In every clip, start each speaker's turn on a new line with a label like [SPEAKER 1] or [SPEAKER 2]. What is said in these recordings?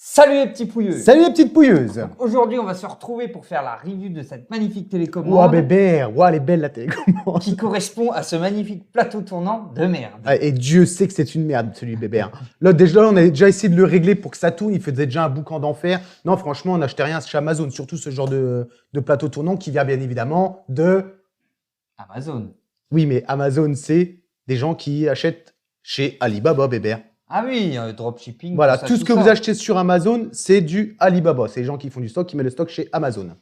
[SPEAKER 1] Salut les petits pouilleux.
[SPEAKER 2] Salut les petites pouilleuses.
[SPEAKER 1] Aujourd'hui, on va se retrouver pour faire la review de cette magnifique télécommande.
[SPEAKER 2] Ouah bébé, ouah elle est belle la télécommande.
[SPEAKER 1] Qui correspond à ce magnifique plateau tournant de merde.
[SPEAKER 2] Ah, et Dieu sait que c'est une merde celui bébé. Là déjà on a déjà essayé de le régler pour que ça tourne, il faisait déjà un boucan d'enfer. Non franchement on n'achetait rien chez Amazon, surtout ce genre de plateau tournant qui vient bien évidemment de...
[SPEAKER 1] Amazon.
[SPEAKER 2] Oui mais Amazon c'est des gens qui achètent chez Alibaba bébé.
[SPEAKER 1] Ah oui, dropshipping.
[SPEAKER 2] Voilà,
[SPEAKER 1] ça,
[SPEAKER 2] tout ce que
[SPEAKER 1] ça.
[SPEAKER 2] vous achetez sur Amazon, c'est du Alibaba. C'est les gens qui font du stock, qui mettent le stock chez Amazon.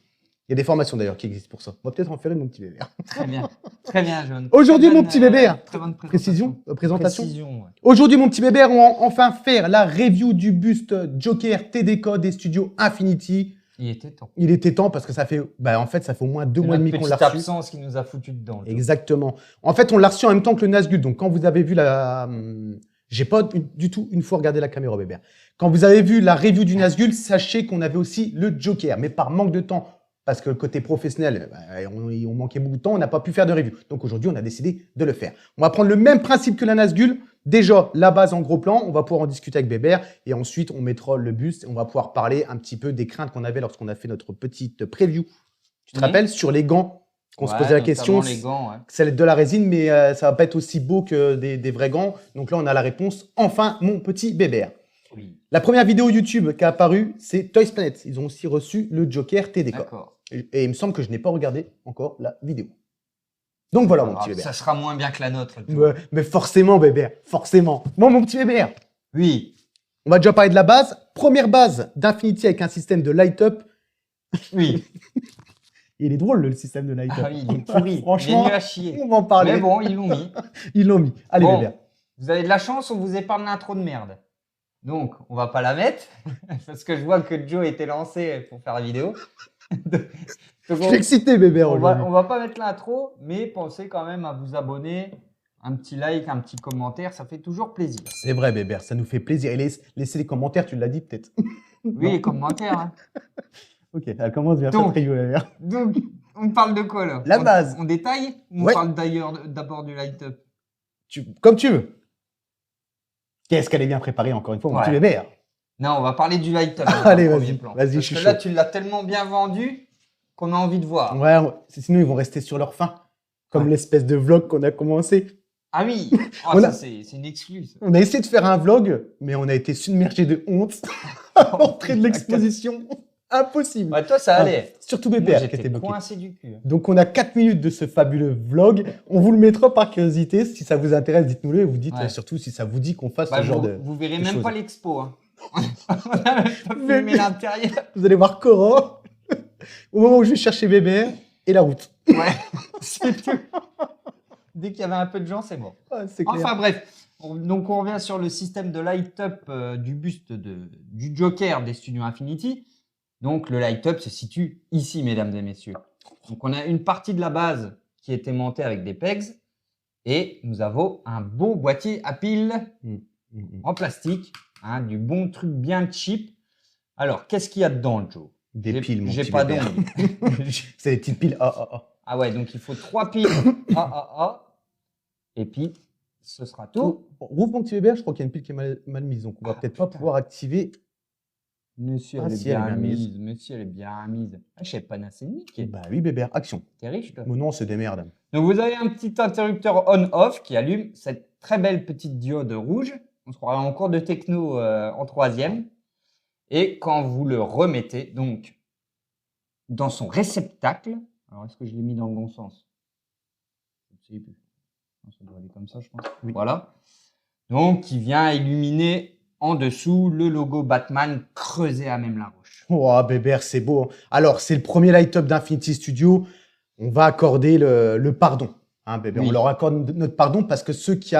[SPEAKER 2] Il y a des formations d'ailleurs qui existent pour ça. On va peut-être en faire une, mon petit bébé.
[SPEAKER 1] Très bien, John.
[SPEAKER 2] Aujourd'hui, mon petit bébé.
[SPEAKER 1] Très bonne
[SPEAKER 2] Précision, présentation.
[SPEAKER 1] Précision, ouais.
[SPEAKER 2] Aujourd'hui, mon petit bébé, on va enfin faire la review du buste Joker TDK des studios Infinity.
[SPEAKER 1] Il était temps.
[SPEAKER 2] Il était temps parce que ça fait, en fait, ça fait au moins 2 mois et demi qu'on l'a reçu.
[SPEAKER 1] Absence qui nous a foutu dedans.
[SPEAKER 2] Exactement. En fait, on l'a reçu en même temps que le Nazgul. Donc, quand vous avez vu la, j'ai pas du tout une fois regardé la caméra, bébé. Quand vous avez vu la review du Nazgul, sachez qu'on avait aussi le Joker, mais par manque de temps, parce que le côté professionnel, on manquait beaucoup de temps, on n'a pas pu faire de review. Donc aujourd'hui, on a décidé de le faire. On va prendre le même principe que la Nazgul. Déjà, la base en gros plan, on va pouvoir en discuter avec Bébert, et ensuite, on mettra le buste, et on va pouvoir parler un petit peu des craintes qu'on avait lorsqu'on a fait notre petite preview. Tu te rappelles, sur les gants, qu'on se posait la question,
[SPEAKER 1] les gants, ouais.
[SPEAKER 2] c'est de la résine, mais ça va pas être aussi beau que des vrais gants. Donc là, on a la réponse. Enfin, mon petit Bébert.
[SPEAKER 1] Oui.
[SPEAKER 2] La première vidéo YouTube qui a apparu, c'est Toys Planet. Ils ont aussi reçu le Joker TDK.
[SPEAKER 1] D'accord.
[SPEAKER 2] Et il me semble que je n'ai pas regardé encore la vidéo. Donc voilà, mon petit Bébert.
[SPEAKER 1] Ça sera moins bien que la nôtre.
[SPEAKER 2] Ouais, mais forcément, Bébert, forcément. Bon, mon petit Bébert.
[SPEAKER 1] Oui.
[SPEAKER 2] On va déjà parler de la base. Première base d'Infinity avec un système de light-up.
[SPEAKER 1] Oui.
[SPEAKER 2] Il est drôle, le système de light-up.
[SPEAKER 1] Ah oui, il est pourri.
[SPEAKER 2] Franchement,
[SPEAKER 1] il est nul à chier.
[SPEAKER 2] on va en parler.
[SPEAKER 1] Mais bon, ils l'ont mis.
[SPEAKER 2] Ils l'ont mis. Allez,
[SPEAKER 1] bon,
[SPEAKER 2] Bébert.
[SPEAKER 1] Vous avez de la chance, on vous épargne l'intro de merde. Donc, on va pas la mettre, parce que je vois que Joe était lancé pour faire la vidéo. Donc,
[SPEAKER 2] je suis excité, Bébert, aujourd'hui.
[SPEAKER 1] On va pas mettre l'intro, mais pensez quand même à vous abonner, un petit like, un petit commentaire, ça fait toujours plaisir.
[SPEAKER 2] C'est vrai, Bébert, ça nous fait plaisir. Et laissez les commentaires, tu l'as dit peut-être.
[SPEAKER 1] Oui, les commentaires. Hein.
[SPEAKER 2] Ok, elle commence bien.
[SPEAKER 1] Donc,
[SPEAKER 2] Bébert.
[SPEAKER 1] Donc, on parle de quoi là?
[SPEAKER 2] La base.
[SPEAKER 1] On détaille ou
[SPEAKER 2] Ouais.
[SPEAKER 1] on parle d'abord du light-up?
[SPEAKER 2] Comme tu veux. Qu'est-ce qu'elle est bien préparée, encore une fois, mon petit Bébert.
[SPEAKER 1] Non, on va parler du light-up.
[SPEAKER 2] Allez, vas-y, je
[SPEAKER 1] Parce
[SPEAKER 2] suis
[SPEAKER 1] que
[SPEAKER 2] chaud.
[SPEAKER 1] là, tu l'as tellement bien vendu qu'on a envie de voir.
[SPEAKER 2] Ouais, sinon ils vont rester sur leur faim. Comme l'espèce de vlog qu'on a commencé.
[SPEAKER 1] Ah oui, ça c'est une excuse.
[SPEAKER 2] On a essayé de faire un vlog, mais on a été submergé de honte à l'entrée de l'exposition. Impossible.
[SPEAKER 1] Ouais, toi, ça allait.
[SPEAKER 2] Surtout Bébert qui
[SPEAKER 1] J'étais
[SPEAKER 2] était bloqué.
[SPEAKER 1] coincé du cul.
[SPEAKER 2] Donc on a 4 minutes de ce fabuleux vlog. On vous le mettra par curiosité. Si ça vous intéresse, dites-nous-le et vous dites surtout si ça vous dit qu'on fasse ce genre de.
[SPEAKER 1] Vous verrez
[SPEAKER 2] de
[SPEAKER 1] même
[SPEAKER 2] choses.
[SPEAKER 1] pas l'expo. Hein. On a même pas filmé l'intérieur.
[SPEAKER 2] Vous allez voir Cora au moment où je vais chercher Bébert et la route.
[SPEAKER 1] Ouais, c'est tout. Dès qu'il y avait un peu de gens, c'est bon.
[SPEAKER 2] Ah, c'est clair.
[SPEAKER 1] Enfin bref, donc on revient sur le système de light-up du buste du Joker des studios Infinity. Donc le light-up se situe ici, mesdames et messieurs. Donc on a une partie de la base qui est aimantée avec des pegs et nous avons un beau boîtier à piles en plastique, hein, du bon truc bien cheap. Alors, qu'est-ce qu'il y a dedans, Joe?
[SPEAKER 2] Des piles, mon
[SPEAKER 1] J'ai
[SPEAKER 2] petit
[SPEAKER 1] pas
[SPEAKER 2] Bébert.
[SPEAKER 1] d'ongles.
[SPEAKER 2] C'est des petites piles.
[SPEAKER 1] Ah ouais, donc il faut 3 piles et puis ce sera tout.
[SPEAKER 2] Rouvre mon petit Bébert, je crois qu'il y a une pile qui est mal mise, donc on va peut-être pas pouvoir activer.
[SPEAKER 1] Monsieur, elle est bien mise. Monsieur, elle est bien mise. Ah, chez Panasonic.
[SPEAKER 2] Bah oui, Bébert, action.
[SPEAKER 1] T'es riche, toi.
[SPEAKER 2] Mon nom, c'est des merdes.
[SPEAKER 1] Donc vous avez un petit interrupteur on-off qui allume cette très belle petite diode rouge. On se croirait en cours de techno en 3e. Et quand vous le remettez, donc, dans son réceptacle, alors est-ce que je l'ai mis dans le bon sens? Je ne sais plus. Non, ça doit aller comme ça, je pense.
[SPEAKER 2] Oui.
[SPEAKER 1] Voilà. Donc, qui vient illuminer en dessous le logo Batman creusé à même la roche.
[SPEAKER 2] Oh, Bébert, c'est beau. Alors, c'est le premier light-up d'Infinity Studio. On va accorder le pardon. Hein, Bébert.
[SPEAKER 1] Oui.
[SPEAKER 2] On leur accorde notre pardon parce que ceux qui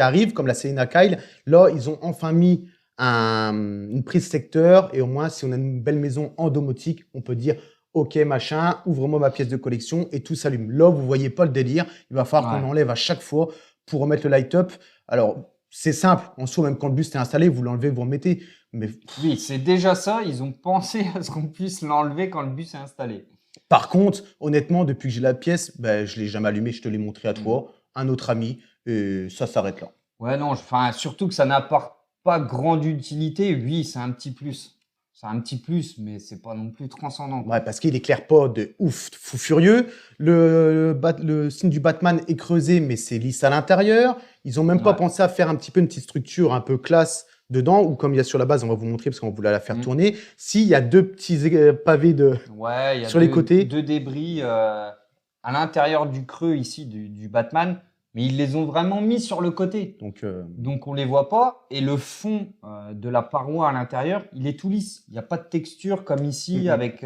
[SPEAKER 2] arrivent, comme la Selena Kyle, là, ils ont enfin mis une prise secteur. Et au moins, si on a une belle maison en domotique, on peut dire OK, machin, ouvre-moi ma pièce de collection et tout s'allume. Là, vous voyez pas le délire. Il va falloir qu'on enlève à chaque fois pour remettre le light-up. Alors, c'est simple. En soi, même quand le buste est installé, vous l'enlevez, vous remettez. Mais
[SPEAKER 1] oui, c'est déjà ça. Ils ont pensé à ce qu'on puisse l'enlever quand le bus est installé.
[SPEAKER 2] Par contre, honnêtement, depuis que j'ai la pièce, je ne l'ai jamais allumé. Je te l'ai montré à toi, un autre ami, et ça s'arrête là.
[SPEAKER 1] Ouais, non, surtout que ça n'apporte pas grande utilité. Oui, c'est un petit plus. C'est un petit plus, mais c'est pas non plus transcendant, quoi.
[SPEAKER 2] Ouais, parce qu'il éclaire pas de ouf, fou furieux. Le signe du Batman est creusé, mais c'est lisse à l'intérieur. Ils ont même pas
[SPEAKER 1] Ouais.
[SPEAKER 2] pensé à faire un petit peu une petite structure un peu classe dedans, ou comme il y a sur la base, on va vous montrer parce qu'on voulait la faire tourner. S'il y a deux petits pavés
[SPEAKER 1] Ouais, il y a
[SPEAKER 2] sur les côtés.
[SPEAKER 1] deux débris à l'intérieur du creux ici du Batman, mais ils les ont vraiment mis sur le côté. Donc on les voit pas. Et le fond de la paroi à l'intérieur, il est tout lisse. Il n'y a pas de texture comme ici avec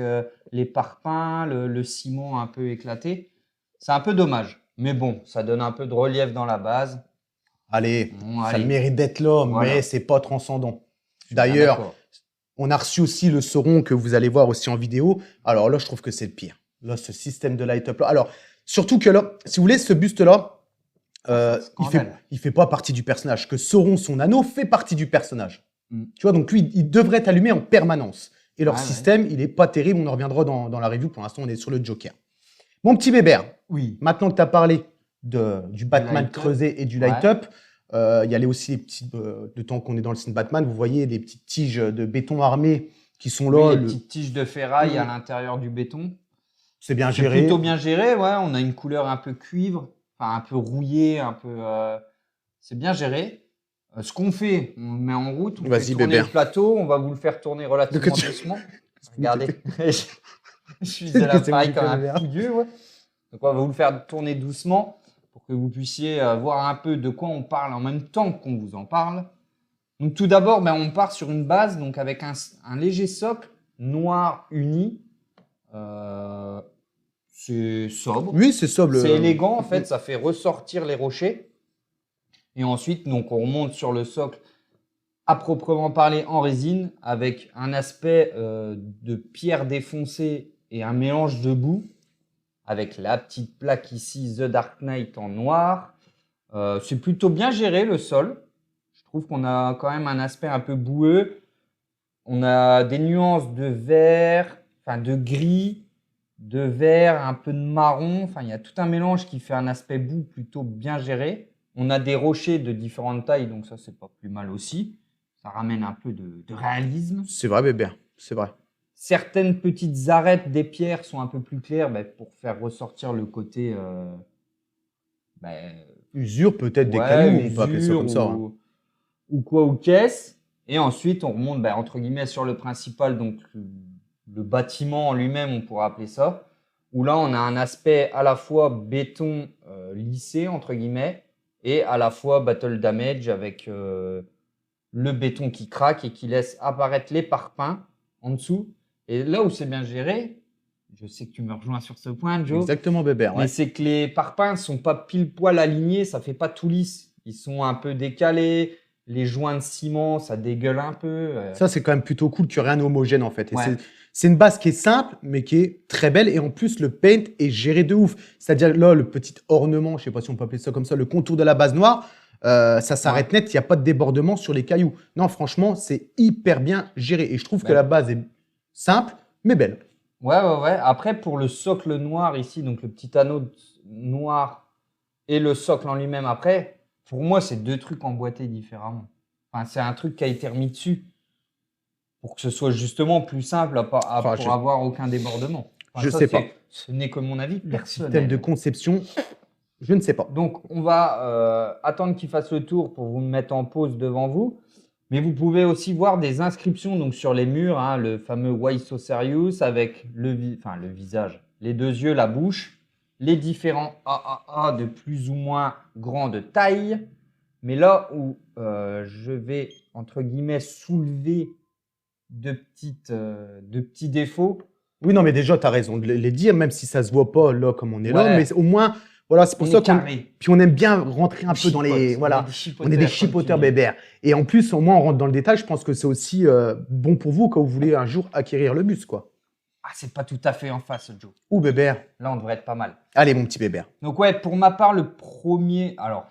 [SPEAKER 1] les parpaings, le ciment un peu éclaté. C'est un peu dommage. Mais bon, ça donne un peu de relief dans la base.
[SPEAKER 2] Allez,
[SPEAKER 1] Bon,
[SPEAKER 2] ça
[SPEAKER 1] allez.
[SPEAKER 2] mérite d'être là,
[SPEAKER 1] Voilà.
[SPEAKER 2] mais c'est pas transcendant.
[SPEAKER 1] Je suis bien
[SPEAKER 2] D'ailleurs,
[SPEAKER 1] d'accord.
[SPEAKER 2] on a reçu aussi le Sauron que vous allez voir aussi en vidéo. Alors là, je trouve que c'est le pire. Là, ce système de light-up là. Alors, surtout que là, si vous voulez, ce buste-là, il fait pas partie du personnage. Que Sauron, son anneau, fait partie du personnage. Tu vois, donc lui, il devrait être allumé en permanence. Et leur système, il est pas terrible. On en reviendra dans la review. Pour l'instant, on est sur le Joker. Mon petit Bébert,
[SPEAKER 1] Oui.
[SPEAKER 2] maintenant que tu as parlé du Batman creusé et du light-up, il y a aussi les petits, de temps qu'on est dans le signe Batman, vous voyez des petites tiges de béton armé qui sont là.
[SPEAKER 1] Oui, les petites tiges de ferraille à l'intérieur du béton.
[SPEAKER 2] C'est bien géré.
[SPEAKER 1] C'est plutôt bien géré, ouais. On a une couleur un peu cuivre, enfin un peu rouillée, un peu. C'est bien géré. Ce qu'on fait, on le met en route, on fait tourner le plateau, on va vous le faire tourner relativement doucement. Regardez, je suis de l'appareil comme un fougueux, ouais. Donc on va vous le faire tourner doucement pour que vous puissiez voir un peu de quoi on parle en même temps qu'on vous en parle. Donc tout d'abord, on part sur une base donc avec un léger socle noir uni. C'est sobre.
[SPEAKER 2] Oui, c'est sobre.
[SPEAKER 1] C'est élégant, en fait, ça fait ressortir les rochers. Et ensuite, donc, on remonte sur le socle à proprement parler en résine avec un aspect de pierre défoncée et un mélange de boue avec la petite plaque ici, The Dark Knight en noir. C'est plutôt bien géré le sol. Je trouve qu'on a quand même un aspect un peu boueux. On a des nuances de vert, enfin de gris, de vert, un peu de marron. Enfin, il y a tout un mélange qui fait un aspect boue plutôt bien géré. On a des rochers de différentes tailles, donc ça, c'est pas plus mal aussi. Ça ramène un peu de réalisme.
[SPEAKER 2] C'est vrai, bébé, c'est vrai.
[SPEAKER 1] Certaines petites arêtes des pierres sont un peu plus claires pour faire ressortir le côté...
[SPEAKER 2] usure peut-être des cailloux, on peut appeler ça comme ça.
[SPEAKER 1] Ou qu'est-ce. Et ensuite, on remonte entre guillemets sur le principal, donc le bâtiment en lui-même, on pourrait appeler ça. Où là, on a un aspect à la fois béton lissé, entre guillemets, et à la fois battle damage avec le béton qui craque et qui laisse apparaître les parpaings en dessous. Et là où c'est bien géré, je sais que tu me rejoins sur ce point, Joe.
[SPEAKER 2] Exactement, bébé.
[SPEAKER 1] Mais c'est que les parpaings ne sont pas pile poil alignés, ça fait pas tout lisse. Ils sont un peu décalés. Les joints de ciment, ça dégueule un peu.
[SPEAKER 2] Ça, c'est quand même plutôt cool qu'il n'y ait rien d'homogène en fait. Et c'est une base qui est simple, mais qui est très belle. Et en plus, le paint est géré de ouf. C'est-à-dire là, le petit ornement, je ne sais pas si on peut appeler ça comme ça, le contour de la base noire, ça s'arrête net. Il n'y a pas de débordement sur les cailloux. Non, franchement, c'est hyper bien géré. Et je trouve que la base est simple, mais belle.
[SPEAKER 1] Ouais. Après, pour le socle noir ici, donc le petit anneau noir et le socle en lui-même après, pour moi, c'est deux trucs emboîtés différemment. Enfin, c'est un truc qui a été remis dessus pour que ce soit justement plus simple pour avoir aucun débordement.
[SPEAKER 2] Enfin, je sais pas.
[SPEAKER 1] Ce n'est que mon avis personnel.
[SPEAKER 2] Système de conception, je ne sais pas.
[SPEAKER 1] Donc, on va attendre qu'il fasse le tour pour vous mettre en pause devant vous. Mais vous pouvez aussi voir des inscriptions donc, sur les murs, le fameux Why So Serious avec le visage, les deux yeux, la bouche, les différents AAA de plus ou moins grande taille. Mais là où je vais, entre guillemets, soulever de petits défauts.
[SPEAKER 2] Oui, non, mais déjà, tu as raison de les dire, même si ça ne se voit pas là comme on est là. Mais au moins, voilà, c'est pour ça qu'on aime bien rentrer un peu dans les... Voilà, on est des chipoteurs bébères. Et en plus, au moins, on rentre dans le détail. Je pense que c'est aussi bon pour vous quand vous voulez un jour acquérir le bus, quoi.
[SPEAKER 1] Ah, c'est pas tout à fait en face, Joe.
[SPEAKER 2] Ouh, bébert.
[SPEAKER 1] Là, on devrait être pas mal.
[SPEAKER 2] Allez, mon petit bébert.
[SPEAKER 1] Donc, ouais, pour ma part, le premier... Alors,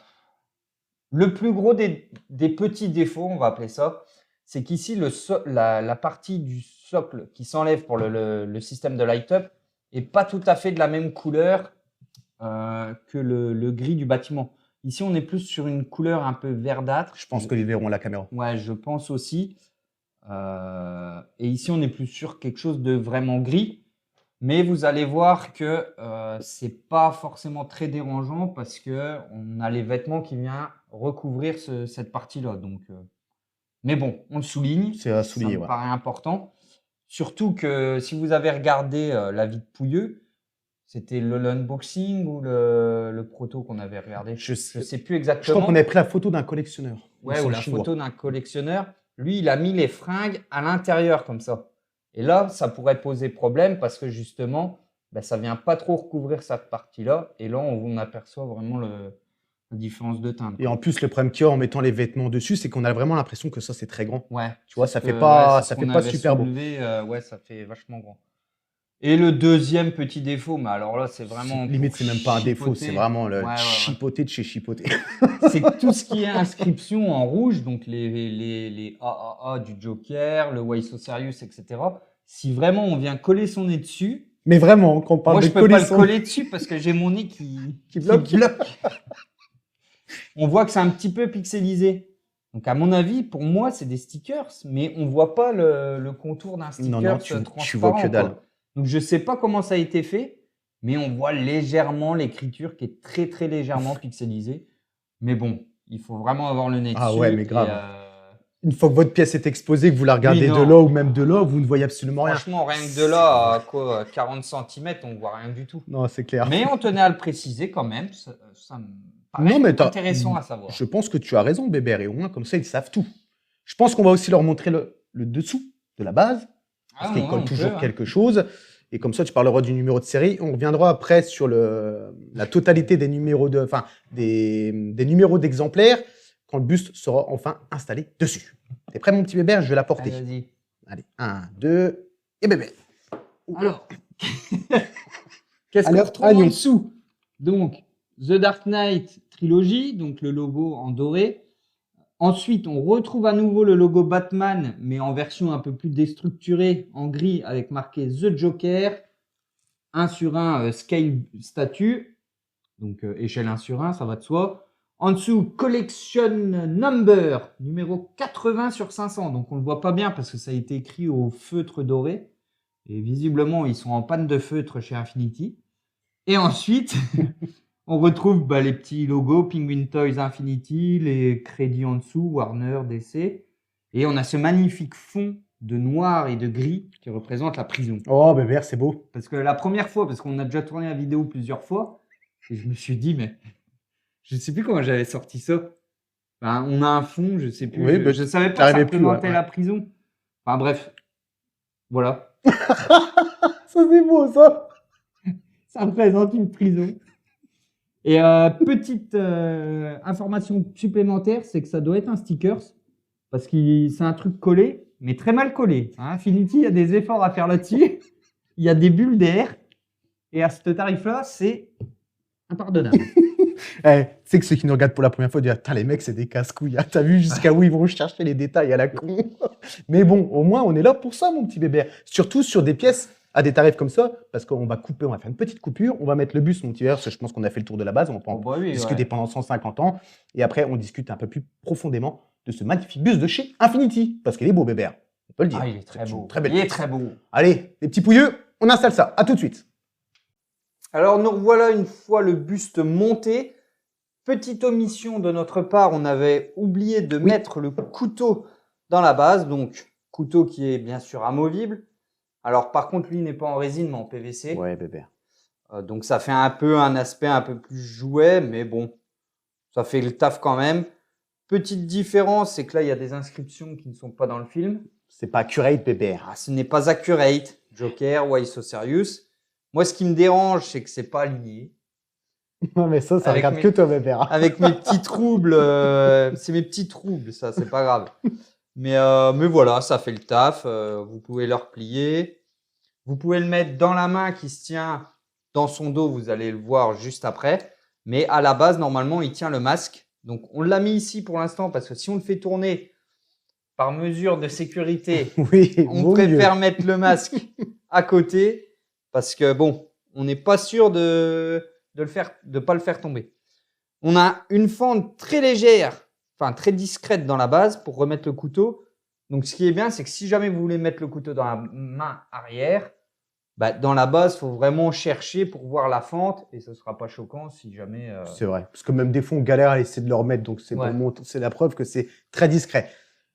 [SPEAKER 1] le plus gros des petits défauts, on va appeler ça, c'est qu'ici, la partie du socle qui s'enlève pour le système de light-up n'est pas tout à fait de la même couleur que le gris du bâtiment. Ici, on est plus sur une couleur un peu verdâtre.
[SPEAKER 2] Je pense qu'ils verront la caméra.
[SPEAKER 1] Ouais, je pense aussi. Et ici, on est plus sur quelque chose de vraiment gris. Mais vous allez voir que c'est pas forcément très dérangeant parce que on a les vêtements qui viennent recouvrir cette partie-là. Donc, mais bon, on le souligne.
[SPEAKER 2] C'est à souligner,
[SPEAKER 1] Ça me
[SPEAKER 2] ouais.
[SPEAKER 1] paraît important. Surtout que si vous avez regardé la vie de Pouilleux, c'était l'unboxing ou le proto qu'on avait regardé.
[SPEAKER 2] Je
[SPEAKER 1] sais plus
[SPEAKER 2] Je crois
[SPEAKER 1] exactement.
[SPEAKER 2] qu'on avait pris la photo d'un collectionneur.
[SPEAKER 1] Ouais,
[SPEAKER 2] sur
[SPEAKER 1] ou
[SPEAKER 2] le
[SPEAKER 1] la
[SPEAKER 2] chinois.
[SPEAKER 1] photo d'un collectionneur. Lui, il a mis les fringues à l'intérieur comme ça. Et là, ça pourrait poser problème parce que justement, ben, ça vient pas trop recouvrir cette partie-là. Et là, on aperçoit vraiment la différence de teinte.
[SPEAKER 2] Et en plus, le problème qu'il y a en mettant les vêtements dessus, c'est qu'on a vraiment l'impression que ça, c'est très grand.
[SPEAKER 1] Ouais.
[SPEAKER 2] Tu vois, ça
[SPEAKER 1] c'est
[SPEAKER 2] fait
[SPEAKER 1] ce
[SPEAKER 2] pas,
[SPEAKER 1] c'est
[SPEAKER 2] ça
[SPEAKER 1] ce
[SPEAKER 2] fait
[SPEAKER 1] qu'on
[SPEAKER 2] pas
[SPEAKER 1] avait
[SPEAKER 2] super beau.
[SPEAKER 1] soulevé, ouais, ça fait vachement grand. Et le deuxième petit défaut, mais alors là, c'est vraiment.
[SPEAKER 2] Limite, c'est même pas un défaut, c'est vraiment le
[SPEAKER 1] Ouais.
[SPEAKER 2] chipoté de chez chipoté.
[SPEAKER 1] C'est tout ce qui est inscription en rouge, donc les AAA du Joker, le Why So Serious, etc. Si vraiment on vient coller son nez dessus,
[SPEAKER 2] Mais vraiment, quand on parle
[SPEAKER 1] moi
[SPEAKER 2] de
[SPEAKER 1] je peux pas le
[SPEAKER 2] coller
[SPEAKER 1] coller dessus parce que j'ai mon nez qui
[SPEAKER 2] bloque.
[SPEAKER 1] On voit que c'est un petit peu pixelisé. Donc à mon avis, pour moi, c'est des stickers, mais on voit pas le contour d'un sticker
[SPEAKER 2] Non,
[SPEAKER 1] transparent.
[SPEAKER 2] tu vois que dalle.
[SPEAKER 1] Quoi. Donc je sais pas comment ça a été fait, mais on voit légèrement l'écriture qui est très très légèrement pixelisée. Mais bon, il faut vraiment avoir le nez dessus.
[SPEAKER 2] Ah ouais, mais grave.
[SPEAKER 1] Et,
[SPEAKER 2] Une fois que votre pièce est exposée, que vous la regardez
[SPEAKER 1] Oui,
[SPEAKER 2] de
[SPEAKER 1] non.
[SPEAKER 2] là ou même de là, vous ne voyez absolument rien.
[SPEAKER 1] franchement, rien que de là, à quoi, 40 cm, on voit rien du tout.
[SPEAKER 2] Non, c'est clair.
[SPEAKER 1] Mais on tenait à le préciser quand même. Ça me paraît
[SPEAKER 2] Non, mais
[SPEAKER 1] intéressant à savoir.
[SPEAKER 2] Je pense que tu as raison, Bébert, et au moins comme ça, ils savent tout. Je pense qu'on va aussi leur montrer le dessous de la base, parce qu'ils collent toujours quelque chose. Et comme ça, tu parleras du numéro de série. On reviendra après sur la totalité des numéros des numéros d'exemplaires quand le buste sera enfin installé dessus. T'es prêt, mon petit Bébert? Je vais l'apporter.
[SPEAKER 1] Allez, vas-y.
[SPEAKER 2] Allez, 1, 2, et bébé.
[SPEAKER 1] Alors, qu'est-ce qu'on retrouve en dessous? Donc, The Dark Knight Trilogy, donc le logo en doré. Ensuite, on retrouve à nouveau le logo Batman, mais en version un peu plus déstructurée, en gris, avec marqué The Joker, 1 sur 1 scale statue, donc échelle 1 sur 1, ça va de soi. En dessous, Collection Number, numéro 80 sur 500. Donc on ne le voit pas bien parce que ça a été écrit au feutre doré. Et visiblement, ils sont en panne de feutre chez Infinity. Et ensuite, on retrouve les petits logos Penguin Toys Infinity, les crédits en dessous, Warner, DC. Et on a ce magnifique fond de noir et de gris qui représente la prison.
[SPEAKER 2] Oh, Bébert, c'est beau.
[SPEAKER 1] Parce que la première fois, parce qu'on a déjà tourné la vidéo plusieurs fois, et je me suis dit, mais je ne sais plus comment j'avais sorti ça. Enfin, on a un fond, je ne sais plus.
[SPEAKER 2] Oui,
[SPEAKER 1] je ne savais pas que ça représentait la prison. Enfin bref, voilà.
[SPEAKER 2] Ça, c'est beau, ça.
[SPEAKER 1] Ça représente une prison. Et petite information supplémentaire, c'est que ça doit être un stickers, parce que c'est un truc collé, mais très mal collé. Infinity, il y a des efforts à faire là-dessus. Il y a des bulles d'air. Et à ce tarif-là, c'est impardonnable.
[SPEAKER 2] Tu sais que ceux qui nous regardent pour la première fois disent « les mecs, c'est des casse-couilles. T'as vu jusqu'à où ils vont chercher les détails à la con ?» Mais bon, au moins, on est là pour ça, mon petit bébé. Surtout sur des pièces à des tarifs comme ça, parce qu'on va couper, on va faire une petite coupure, on va mettre le buste, mon petit verre, je pense qu'on a fait le tour de la base, on va en discuter pendant 150 ans, et après, on discute un peu plus profondément de ce magnifique buste de chez Infinity, parce qu'il est beau, bébé. On peut le dire.
[SPEAKER 1] Ah, il est très beau.
[SPEAKER 2] Très belle
[SPEAKER 1] il est
[SPEAKER 2] pièce.
[SPEAKER 1] très beau.
[SPEAKER 2] Allez, les petits pouilleux, on installe ça. À tout de suite.
[SPEAKER 1] Alors, nous revoilà une fois le buste monté. Petite omission de notre part, on avait oublié de mettre le couteau dans la base, donc couteau qui est bien sûr amovible. Alors par contre, lui n'est pas en résine mais en PVC.
[SPEAKER 2] Ouais, bébé.
[SPEAKER 1] Donc ça fait un peu un aspect un peu plus jouet, mais bon, ça fait le taf quand même. Petite différence, c'est que là, il y a des inscriptions qui ne sont pas dans le film.
[SPEAKER 2] C'est pas accurate, bébé.
[SPEAKER 1] Ah, ce n'est pas accurate. Joker, Why So Serious. Moi, ce qui me dérange, c'est que c'est pas aligné.
[SPEAKER 2] Non, mais ça regarde que toi, bébé.
[SPEAKER 1] Avec mes petits troubles, c'est mes petits troubles, ça, c'est pas grave. Mais voilà, ça fait le taf. Vous pouvez le replier. Vous pouvez le mettre dans la main qui se tient dans son dos. Vous allez le voir juste après. Mais à la base, normalement, il tient le masque. Donc, on l'a mis ici pour l'instant parce que si on le fait tourner par mesure de sécurité, on préfère mettre le masque à côté parce que bon, on n'est pas sûr de pas le faire tomber. On a une fente très légère, enfin très discrète dans la base pour remettre le couteau. Donc, ce qui est bien, c'est que si jamais vous voulez mettre le couteau dans la main arrière, bah, dans la base, il faut vraiment chercher pour voir la fente et ce ne sera pas choquant si jamais.
[SPEAKER 2] C'est vrai. Parce que même des fois, on galère à essayer de le remettre. Donc, c'est c'est la preuve que c'est très discret.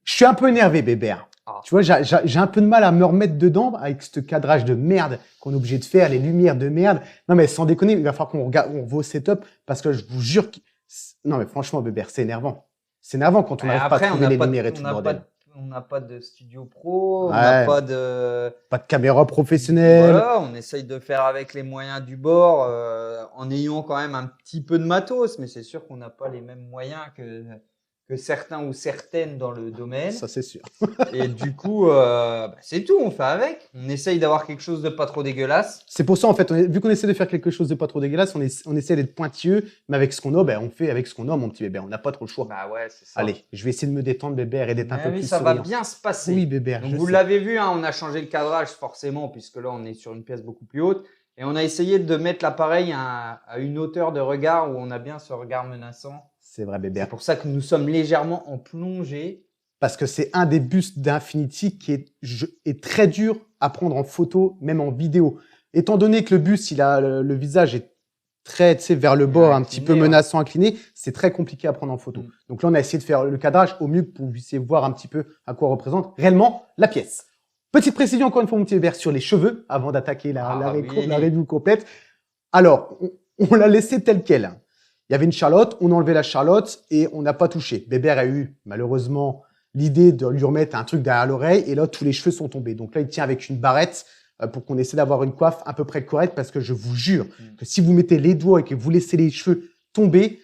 [SPEAKER 2] Je suis un peu énervé, Bébert.
[SPEAKER 1] Ah.
[SPEAKER 2] Tu vois, j'ai un peu de mal à me remettre dedans avec ce cadrage de merde qu'on est obligé de faire, les lumières de merde. Non, mais sans déconner, il va falloir qu'on regarde, on voit au setup parce que je vous jure que... Non, mais franchement, Bébert, c'est énervant. C'est énervant quand on n'arrive pas à trouver les lumières et tout le bordel.
[SPEAKER 1] On n'a pas de studio pro, on
[SPEAKER 2] Ouais.
[SPEAKER 1] n'a pas de...
[SPEAKER 2] Pas de caméra professionnelle.
[SPEAKER 1] Voilà, on essaye de faire avec les moyens du bord en ayant quand même un petit peu de matos, mais c'est sûr qu'on n'a pas les mêmes moyens que certains ou certaines dans le domaine.
[SPEAKER 2] Ça, c'est sûr.
[SPEAKER 1] Et du coup, c'est tout, on fait avec. On essaye d'avoir quelque chose de pas trop dégueulasse.
[SPEAKER 2] C'est pour ça, en fait, vu qu'on essaie de faire quelque chose de pas trop dégueulasse, on essaie d'être pointilleux, mais avec ce qu'on a, ben, on fait avec ce qu'on a, mon petit bébé. On n'a pas trop le choix.
[SPEAKER 1] Bah ouais, c'est ça.
[SPEAKER 2] Allez, je vais essayer de me détendre, Bébert, et d'être un peu
[SPEAKER 1] Oui,
[SPEAKER 2] plus
[SPEAKER 1] ça
[SPEAKER 2] souriant.
[SPEAKER 1] va bien se passer.
[SPEAKER 2] Oui, Bébert.
[SPEAKER 1] Donc
[SPEAKER 2] je
[SPEAKER 1] vous
[SPEAKER 2] sais.
[SPEAKER 1] l'avez vu, hein, on a changé le cadrage forcément, puisque là on est sur une pièce beaucoup plus haute. Et on a essayé de mettre l'appareil à une hauteur de regard où on a bien ce regard menaçant.
[SPEAKER 2] C'est vrai,
[SPEAKER 1] C'est
[SPEAKER 2] Bébert.
[SPEAKER 1] pour ça que nous sommes légèrement en plongée.
[SPEAKER 2] Parce que c'est un des bustes d'Infinity qui est très dur à prendre en photo, même en vidéo. Étant donné que le buste, il a le visage est très, tu sais, vers le bas, un petit peu
[SPEAKER 1] Incliné,
[SPEAKER 2] menaçant, incliné, c'est très compliqué à prendre en photo.
[SPEAKER 1] Mm.
[SPEAKER 2] Donc là, on a essayé de faire le cadrage au mieux pour que vous puissiez voir un petit peu à quoi représente réellement la pièce. Petite précision encore une fois, mon petit Hubert, sur les cheveux, avant d'attaquer la review complète. Alors, on l'a laissé tel quel. Il y avait une Charlotte, on a enlevé la Charlotte et on n'a pas touché. Bébert a eu, malheureusement, l'idée de lui remettre un truc derrière l'oreille et là, tous les cheveux sont tombés. Donc là, il tient avec une barrette pour qu'on essaie d'avoir une coiffe à peu près correcte parce que je vous jure que si vous mettez les doigts et que vous laissez les cheveux tomber,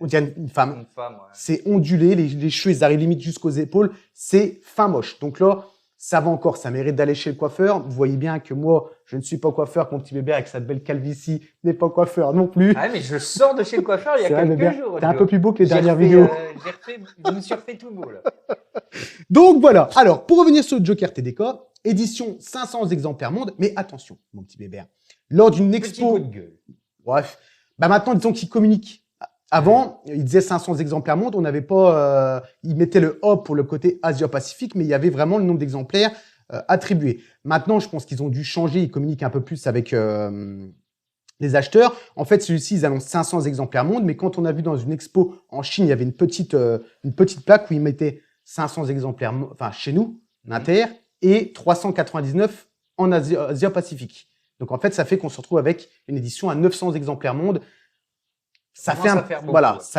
[SPEAKER 2] on dirait une femme.
[SPEAKER 1] Une femme, ouais.
[SPEAKER 2] C'est ondulé, les cheveux, ils arrivent limite jusqu'aux épaules. C'est fin moche. Donc là, ça va encore, ça mérite d'aller chez le coiffeur. Vous voyez bien que moi, je ne suis pas coiffeur, que mon petit bébé avec sa belle calvitie n'est pas coiffeur non plus.
[SPEAKER 1] Ah mais je sors de chez le coiffeur il y a quelques jours.
[SPEAKER 2] T'es un peu plus beau que les dernières vidéos.
[SPEAKER 1] Je me suis refait tout beau là.
[SPEAKER 2] Donc voilà. Alors, pour revenir sur le Joker TDK, édition 500 exemplaires monde. Mais attention, mon petit bébé. Lors d'une
[SPEAKER 1] Petit
[SPEAKER 2] expo...
[SPEAKER 1] coup de gueule.
[SPEAKER 2] Bref. Bah maintenant, disons qu'il communique. Avant, il disait 500 exemplaires monde. On n'avait pas... il mettait le A pour le côté Asia-Pacifique, mais il y avait vraiment le nombre d'exemplaires attribués. Maintenant, je pense qu'ils ont dû changer. Ils communiquent un peu plus avec les acheteurs. En fait, celui-ci, ils annoncent 500 exemplaires monde, mais quand on a vu dans une expo en Chine, il y avait une petite plaque où ils mettaient 500 exemplaires, enfin chez nous, inter, et 399 en Asia-Pacifique. Donc en fait, ça fait qu'on se retrouve avec une édition à 900 exemplaires monde. Ça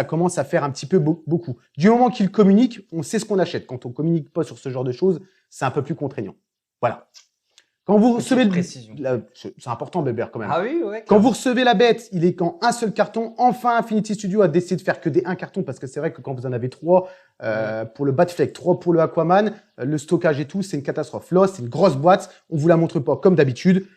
[SPEAKER 2] commence à faire un petit peu beaucoup. Du moment qu'ils communiquent, on sait ce qu'on achète. Quand on communique pas sur ce genre de choses, c'est un peu plus contraignant. Voilà. Quand vous recevez c'est important, Bébert, quand même.
[SPEAKER 1] Ah oui, ouais.
[SPEAKER 2] Quand vous recevez la bête, il est qu'en un seul carton. Enfin, Infinity Studio a décidé de faire que des un carton parce que c'est vrai que quand vous en avez 3 pour le Batfleck, 3 pour le Aquaman, le stockage et tout, c'est une catastrophe. Là, c'est une grosse boîte. On vous la montre pas comme d'habitude.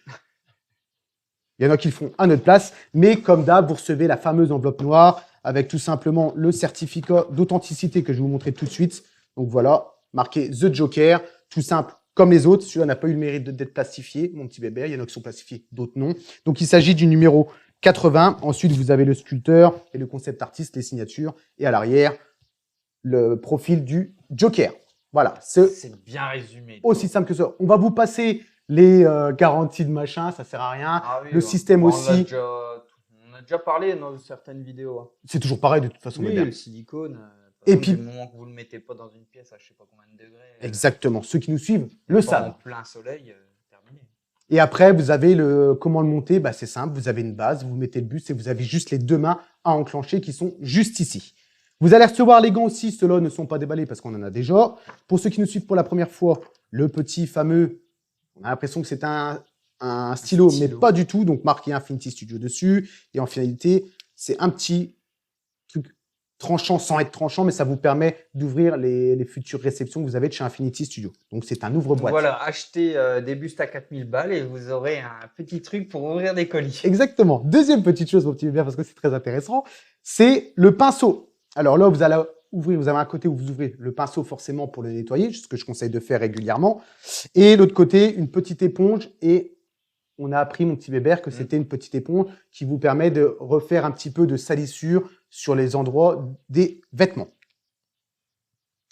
[SPEAKER 2] Il y en a qui le font à notre place, mais comme d'hab, vous recevez la fameuse enveloppe noire avec tout simplement le certificat d'authenticité que je vais vous montrer tout de suite. Donc voilà, marqué The Joker, tout simple comme les autres. Celui-là n'a pas eu le mérite d'être plastifié, mon petit bébé. Il y en a qui sont plastifiés, d'autres non. Donc il s'agit du numéro 80. Ensuite, vous avez le sculpteur et le concept artiste, les signatures. Et à l'arrière, le profil du Joker. Voilà,
[SPEAKER 1] c'est bien résumé.
[SPEAKER 2] Aussi simple que ça. On va vous passer les garanties de machin, ça sert à rien.
[SPEAKER 1] Ah oui,
[SPEAKER 2] le système aussi.
[SPEAKER 1] On a déjà parlé dans certaines vidéos. Hein.
[SPEAKER 2] C'est toujours pareil de toute façon.
[SPEAKER 1] Oui, le silicone.
[SPEAKER 2] Et puis,
[SPEAKER 1] du moment que vous le mettez pas dans une pièce à je sais pas combien de degrés.
[SPEAKER 2] Exactement. Ceux qui nous suivent le savent.
[SPEAKER 1] En plein soleil, terminé.
[SPEAKER 2] Et après, vous avez comment le monter. Bah, c'est simple. Vous avez une base, vous mettez le bus et vous avez juste les 2 mains à enclencher qui sont juste ici. Vous allez recevoir les gants aussi. Ceux-là ne sont pas déballés parce qu'on en a déjà. Pour ceux qui nous suivent pour la première fois, le petit fameux. On a l'impression que c'est un stylo, mais pas du tout. Donc, marqué Infinity Studio dessus. Et en finalité, c'est un petit truc tranchant sans être tranchant, mais ça vous permet d'ouvrir les futures réceptions que vous avez de chez Infinity Studio. Donc, c'est un ouvre-boîte.
[SPEAKER 1] Voilà, achetez des bustes à 4000 balles et vous aurez un petit truc pour ouvrir des colis.
[SPEAKER 2] Exactement. Deuxième petite chose, mon petit bébé, parce que c'est très intéressant, c'est le pinceau. Alors là, vous allez ouvrir, vous avez un côté où vous ouvrez le pinceau forcément pour le nettoyer, ce que je conseille de faire régulièrement. Et l'autre côté, une petite éponge. Et on a appris, mon petit bébé, que c'était une petite éponge qui vous permet de refaire un petit peu de salissure sur les endroits des vêtements.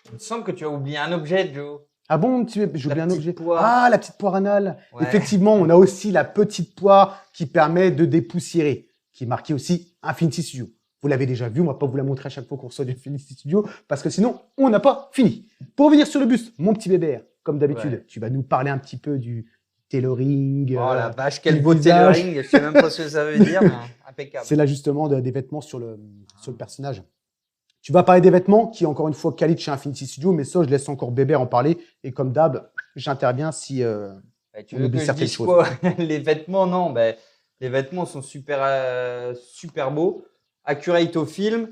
[SPEAKER 1] Il me semble que tu as oublié un objet, Joe.
[SPEAKER 2] Ah bon, j'ai oublié un
[SPEAKER 1] petite
[SPEAKER 2] objet.
[SPEAKER 1] poire.
[SPEAKER 2] Ah, la petite poire anale.
[SPEAKER 1] Ouais.
[SPEAKER 2] Effectivement, on a aussi la petite poire qui permet de dépoussiérer, qui est marquée aussi Infinity Studio. Vous l'avez déjà vu, on va pas vous la montrer à chaque fois qu'on reçoit du Infinity Studio, parce que sinon, on n'a pas fini. Pour revenir sur le buste, mon petit bébé, comme d'habitude,
[SPEAKER 1] Ouais.
[SPEAKER 2] tu vas nous parler un petit peu du tailoring.
[SPEAKER 1] Oh la vache, quel
[SPEAKER 2] du
[SPEAKER 1] beau
[SPEAKER 2] visage.
[SPEAKER 1] tailoring. Je sais même pas ce que ça veut dire, mais impeccable.
[SPEAKER 2] C'est l'ajustement des vêtements sur le personnage. Tu vas parler des vêtements, qui est encore une fois quali chez Infinity Studio, mais ça, je laisse encore bébé en parler. Et comme d'hab, j'interviens si
[SPEAKER 1] Tu
[SPEAKER 2] on
[SPEAKER 1] veux
[SPEAKER 2] oublie
[SPEAKER 1] que je
[SPEAKER 2] certaines
[SPEAKER 1] dise
[SPEAKER 2] choses.
[SPEAKER 1] quoi? Les vêtements, non. Ben, les vêtements sont super beaux. Accurate au film.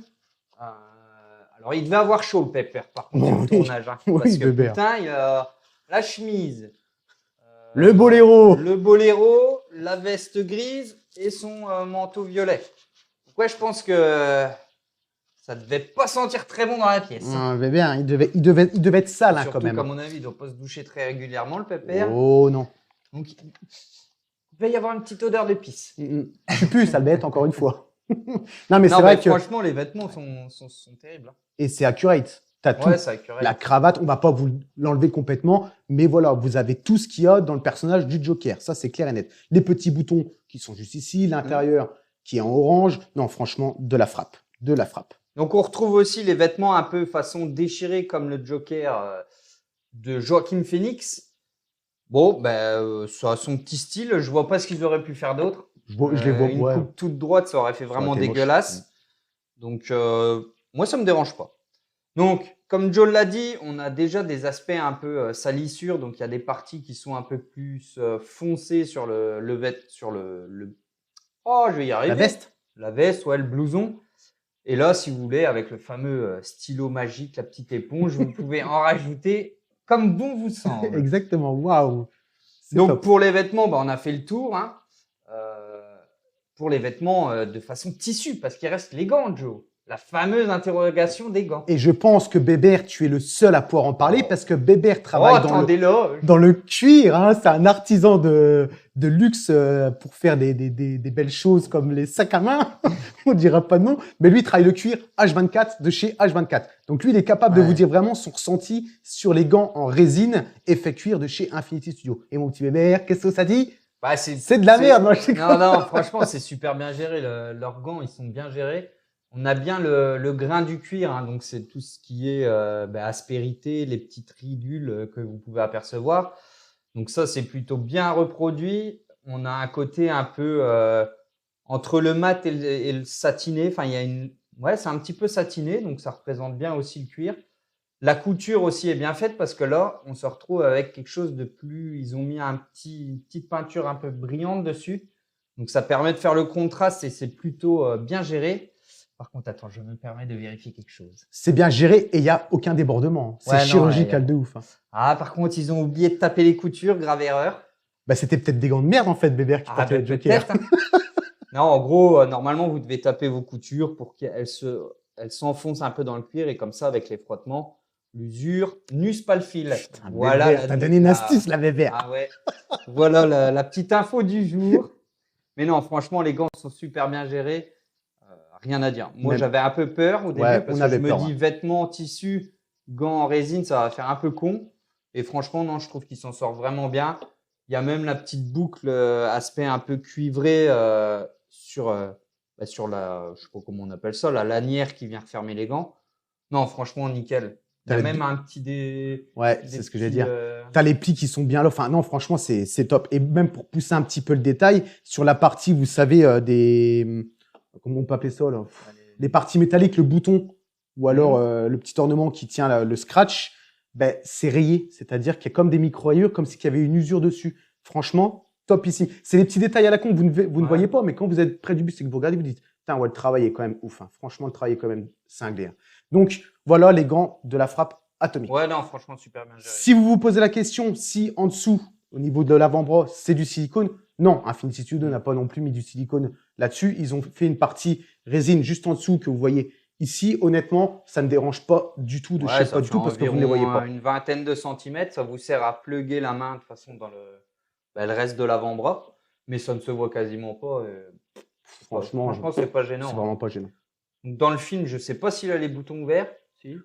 [SPEAKER 1] Alors, il devait avoir chaud, le Pepper, par contre, sur le
[SPEAKER 2] Oui.
[SPEAKER 1] tournage. Hein,
[SPEAKER 2] Oui,
[SPEAKER 1] parce que
[SPEAKER 2] Bébert.
[SPEAKER 1] putain, il a la chemise.
[SPEAKER 2] Le boléro.
[SPEAKER 1] Le boléro, la veste grise et son manteau violet. Donc, ouais, je pense que ça devait pas sentir très bon dans la pièce.
[SPEAKER 2] Bébé, hein, il devait être sale, hein,
[SPEAKER 1] Surtout
[SPEAKER 2] quand même.
[SPEAKER 1] qu'à mon avis, il doit pas se doucher très régulièrement, le Pepper.
[SPEAKER 2] Oh non.
[SPEAKER 1] Donc, il va y avoir une petite odeur de pisse.
[SPEAKER 2] Tu pues, sale bête, encore une fois. Non, mais c'est
[SPEAKER 1] Non,
[SPEAKER 2] vrai
[SPEAKER 1] mais
[SPEAKER 2] que.
[SPEAKER 1] franchement, les vêtements sont terribles. Hein.
[SPEAKER 2] Et c'est accurate. T'as tout.
[SPEAKER 1] Ouais, c'est accurate.
[SPEAKER 2] La cravate, on va pas vous l'enlever complètement, mais voilà, vous avez tout ce qu'il y a dans le personnage du Joker. Ça, c'est clair et net. Les petits boutons qui sont juste ici, l'intérieur qui est en orange. Non, franchement, de la frappe. De la frappe.
[SPEAKER 1] Donc, on retrouve aussi les vêtements un peu façon déchirée comme le Joker de Joaquin Phoenix. Bon, ben, ça a son petit style. Je vois pas ce qu'ils auraient pu faire d'autre.
[SPEAKER 2] Je les vois,
[SPEAKER 1] Une
[SPEAKER 2] ouais.
[SPEAKER 1] coupe toute droite, ça aurait fait
[SPEAKER 2] Ça aurait
[SPEAKER 1] vraiment
[SPEAKER 2] été moche.
[SPEAKER 1] dégueulasse. Donc, moi, ça me dérange pas. Donc, comme Joe l'a dit, on a déjà des aspects un peu salissures. Donc, il y a des parties qui sont un peu plus foncées sur Oh, je vais y arriver.
[SPEAKER 2] La veste.
[SPEAKER 1] La veste, ouais, le blouson. Et là, si vous voulez, avec le fameux stylo magique, la petite éponge, vous pouvez en rajouter comme bon vous semble.
[SPEAKER 2] Exactement. Waouh. C'est
[SPEAKER 1] Donc,
[SPEAKER 2] top.
[SPEAKER 1] pour les vêtements, on a fait le tour. Hein. Pour les vêtements de façon tissu, parce qu'il reste les gants, Joe. La fameuse interrogation des gants.
[SPEAKER 2] Et je pense que Bébert, tu es le seul à pouvoir en parler parce que Bébert
[SPEAKER 1] Oh,
[SPEAKER 2] travaille
[SPEAKER 1] attendez là.
[SPEAKER 2] dans le cuir. Hein. C'est un artisan de luxe pour faire des belles choses comme les sacs à main. On dira pas non. Mais lui, il travaille le cuir H24 de chez H24. Donc lui, il est capable de vous dire vraiment son ressenti sur les gants en résine effet cuir de chez Infinity Studio. Et mon petit Bébert, qu'est-ce que ça dit?
[SPEAKER 1] Bah,
[SPEAKER 2] C'est de la merde. Moi, je
[SPEAKER 1] non, franchement, c'est super bien géré. Leurs gants, ils sont bien gérés. On a bien le grain du cuir, hein, donc c'est tout ce qui est aspérité, les petites ridules que vous pouvez apercevoir. Donc ça, c'est plutôt bien reproduit. On a un côté un peu entre le mat et le satiné. Enfin, il y a c'est un petit peu satiné, donc ça représente bien aussi le cuir. La couture aussi est bien faite parce que là, on se retrouve avec quelque chose de plus. Ils ont mis une petite peinture un peu brillante dessus, donc ça permet de faire le contraste et c'est plutôt bien géré. Par contre, attends, je me permets de vérifier quelque chose.
[SPEAKER 2] C'est bien géré et il n'y a aucun débordement. C'est chirurgical de ouf. Hein.
[SPEAKER 1] Ah, par contre, ils ont oublié de taper les coutures, grave erreur.
[SPEAKER 2] Bah, c'était peut-être des gants de merde en fait, Bébert, qui portait le Joker.
[SPEAKER 1] Peut-être. Hein. Non, en gros, normalement, vous devez taper vos coutures pour qu'elles s'enfoncent un peu dans le cuir et comme ça, avec les frottements, l'usure n'use pas le fil.
[SPEAKER 2] Putain,
[SPEAKER 1] Voilà.
[SPEAKER 2] Bébert, t'as donné une astuce, là, Bébert.
[SPEAKER 1] Ah ouais. Voilà la petite info du jour. Mais non, franchement, les gants sont super bien gérés. Rien à dire. Moi, j'avais un peu peur au début parce que je me dis vêtements, tissus, gants en résine, ça va faire un peu con. Et franchement, non, je trouve qu'ils s'en sortent vraiment bien. Il y a même la petite boucle, aspect un peu cuivré sur la, je sais pas comment on appelle ça, la lanière qui vient refermer les gants. Non, franchement, nickel. Il y a même un petit
[SPEAKER 2] Ouais, c'est ce que j'allais dire. T'as les plis qui sont bien là. Enfin, non, franchement, c'est top. Et même pour pousser un petit peu le détail, sur la partie, vous savez, comment on peut appeler ça là, les parties métalliques, le bouton ou alors le petit ornement qui tient le scratch, ben, c'est rayé. C'est-à-dire qu'il y a comme des micro-rayures, comme s'il y avait une usure dessus. Franchement, topissime. C'est les petits détails à la con que vous ne voyez pas, mais quand vous êtes près du buste et que vous regardez, vous dites, putain, ouais, le travail est quand même ouf. Hein. Franchement, le travail est quand même cinglé. Hein. Donc, voilà les gants de la frappe atomique.
[SPEAKER 1] Ouais, non, franchement, super bien géré.
[SPEAKER 2] Si vous vous posez la question, si en dessous, au niveau de l'avant-bras, c'est du silicone, non, Infinity Studio n'a pas non plus mis du silicone là-dessus. Ils ont fait une partie résine juste en dessous que vous voyez ici. Honnêtement, ça ne dérange pas du tout, pas du tout parce que vous ne les voyez pas.
[SPEAKER 1] Une vingtaine de centimètres, ça vous sert à plugger la main de façon dans le reste de l'avant-bras, mais ça ne se voit quasiment pas. Franchement, c'est pas gênant.
[SPEAKER 2] C'est vraiment pas gênant.
[SPEAKER 1] Donc, dans le film, je sais pas s'il a les boutons ouverts. Si.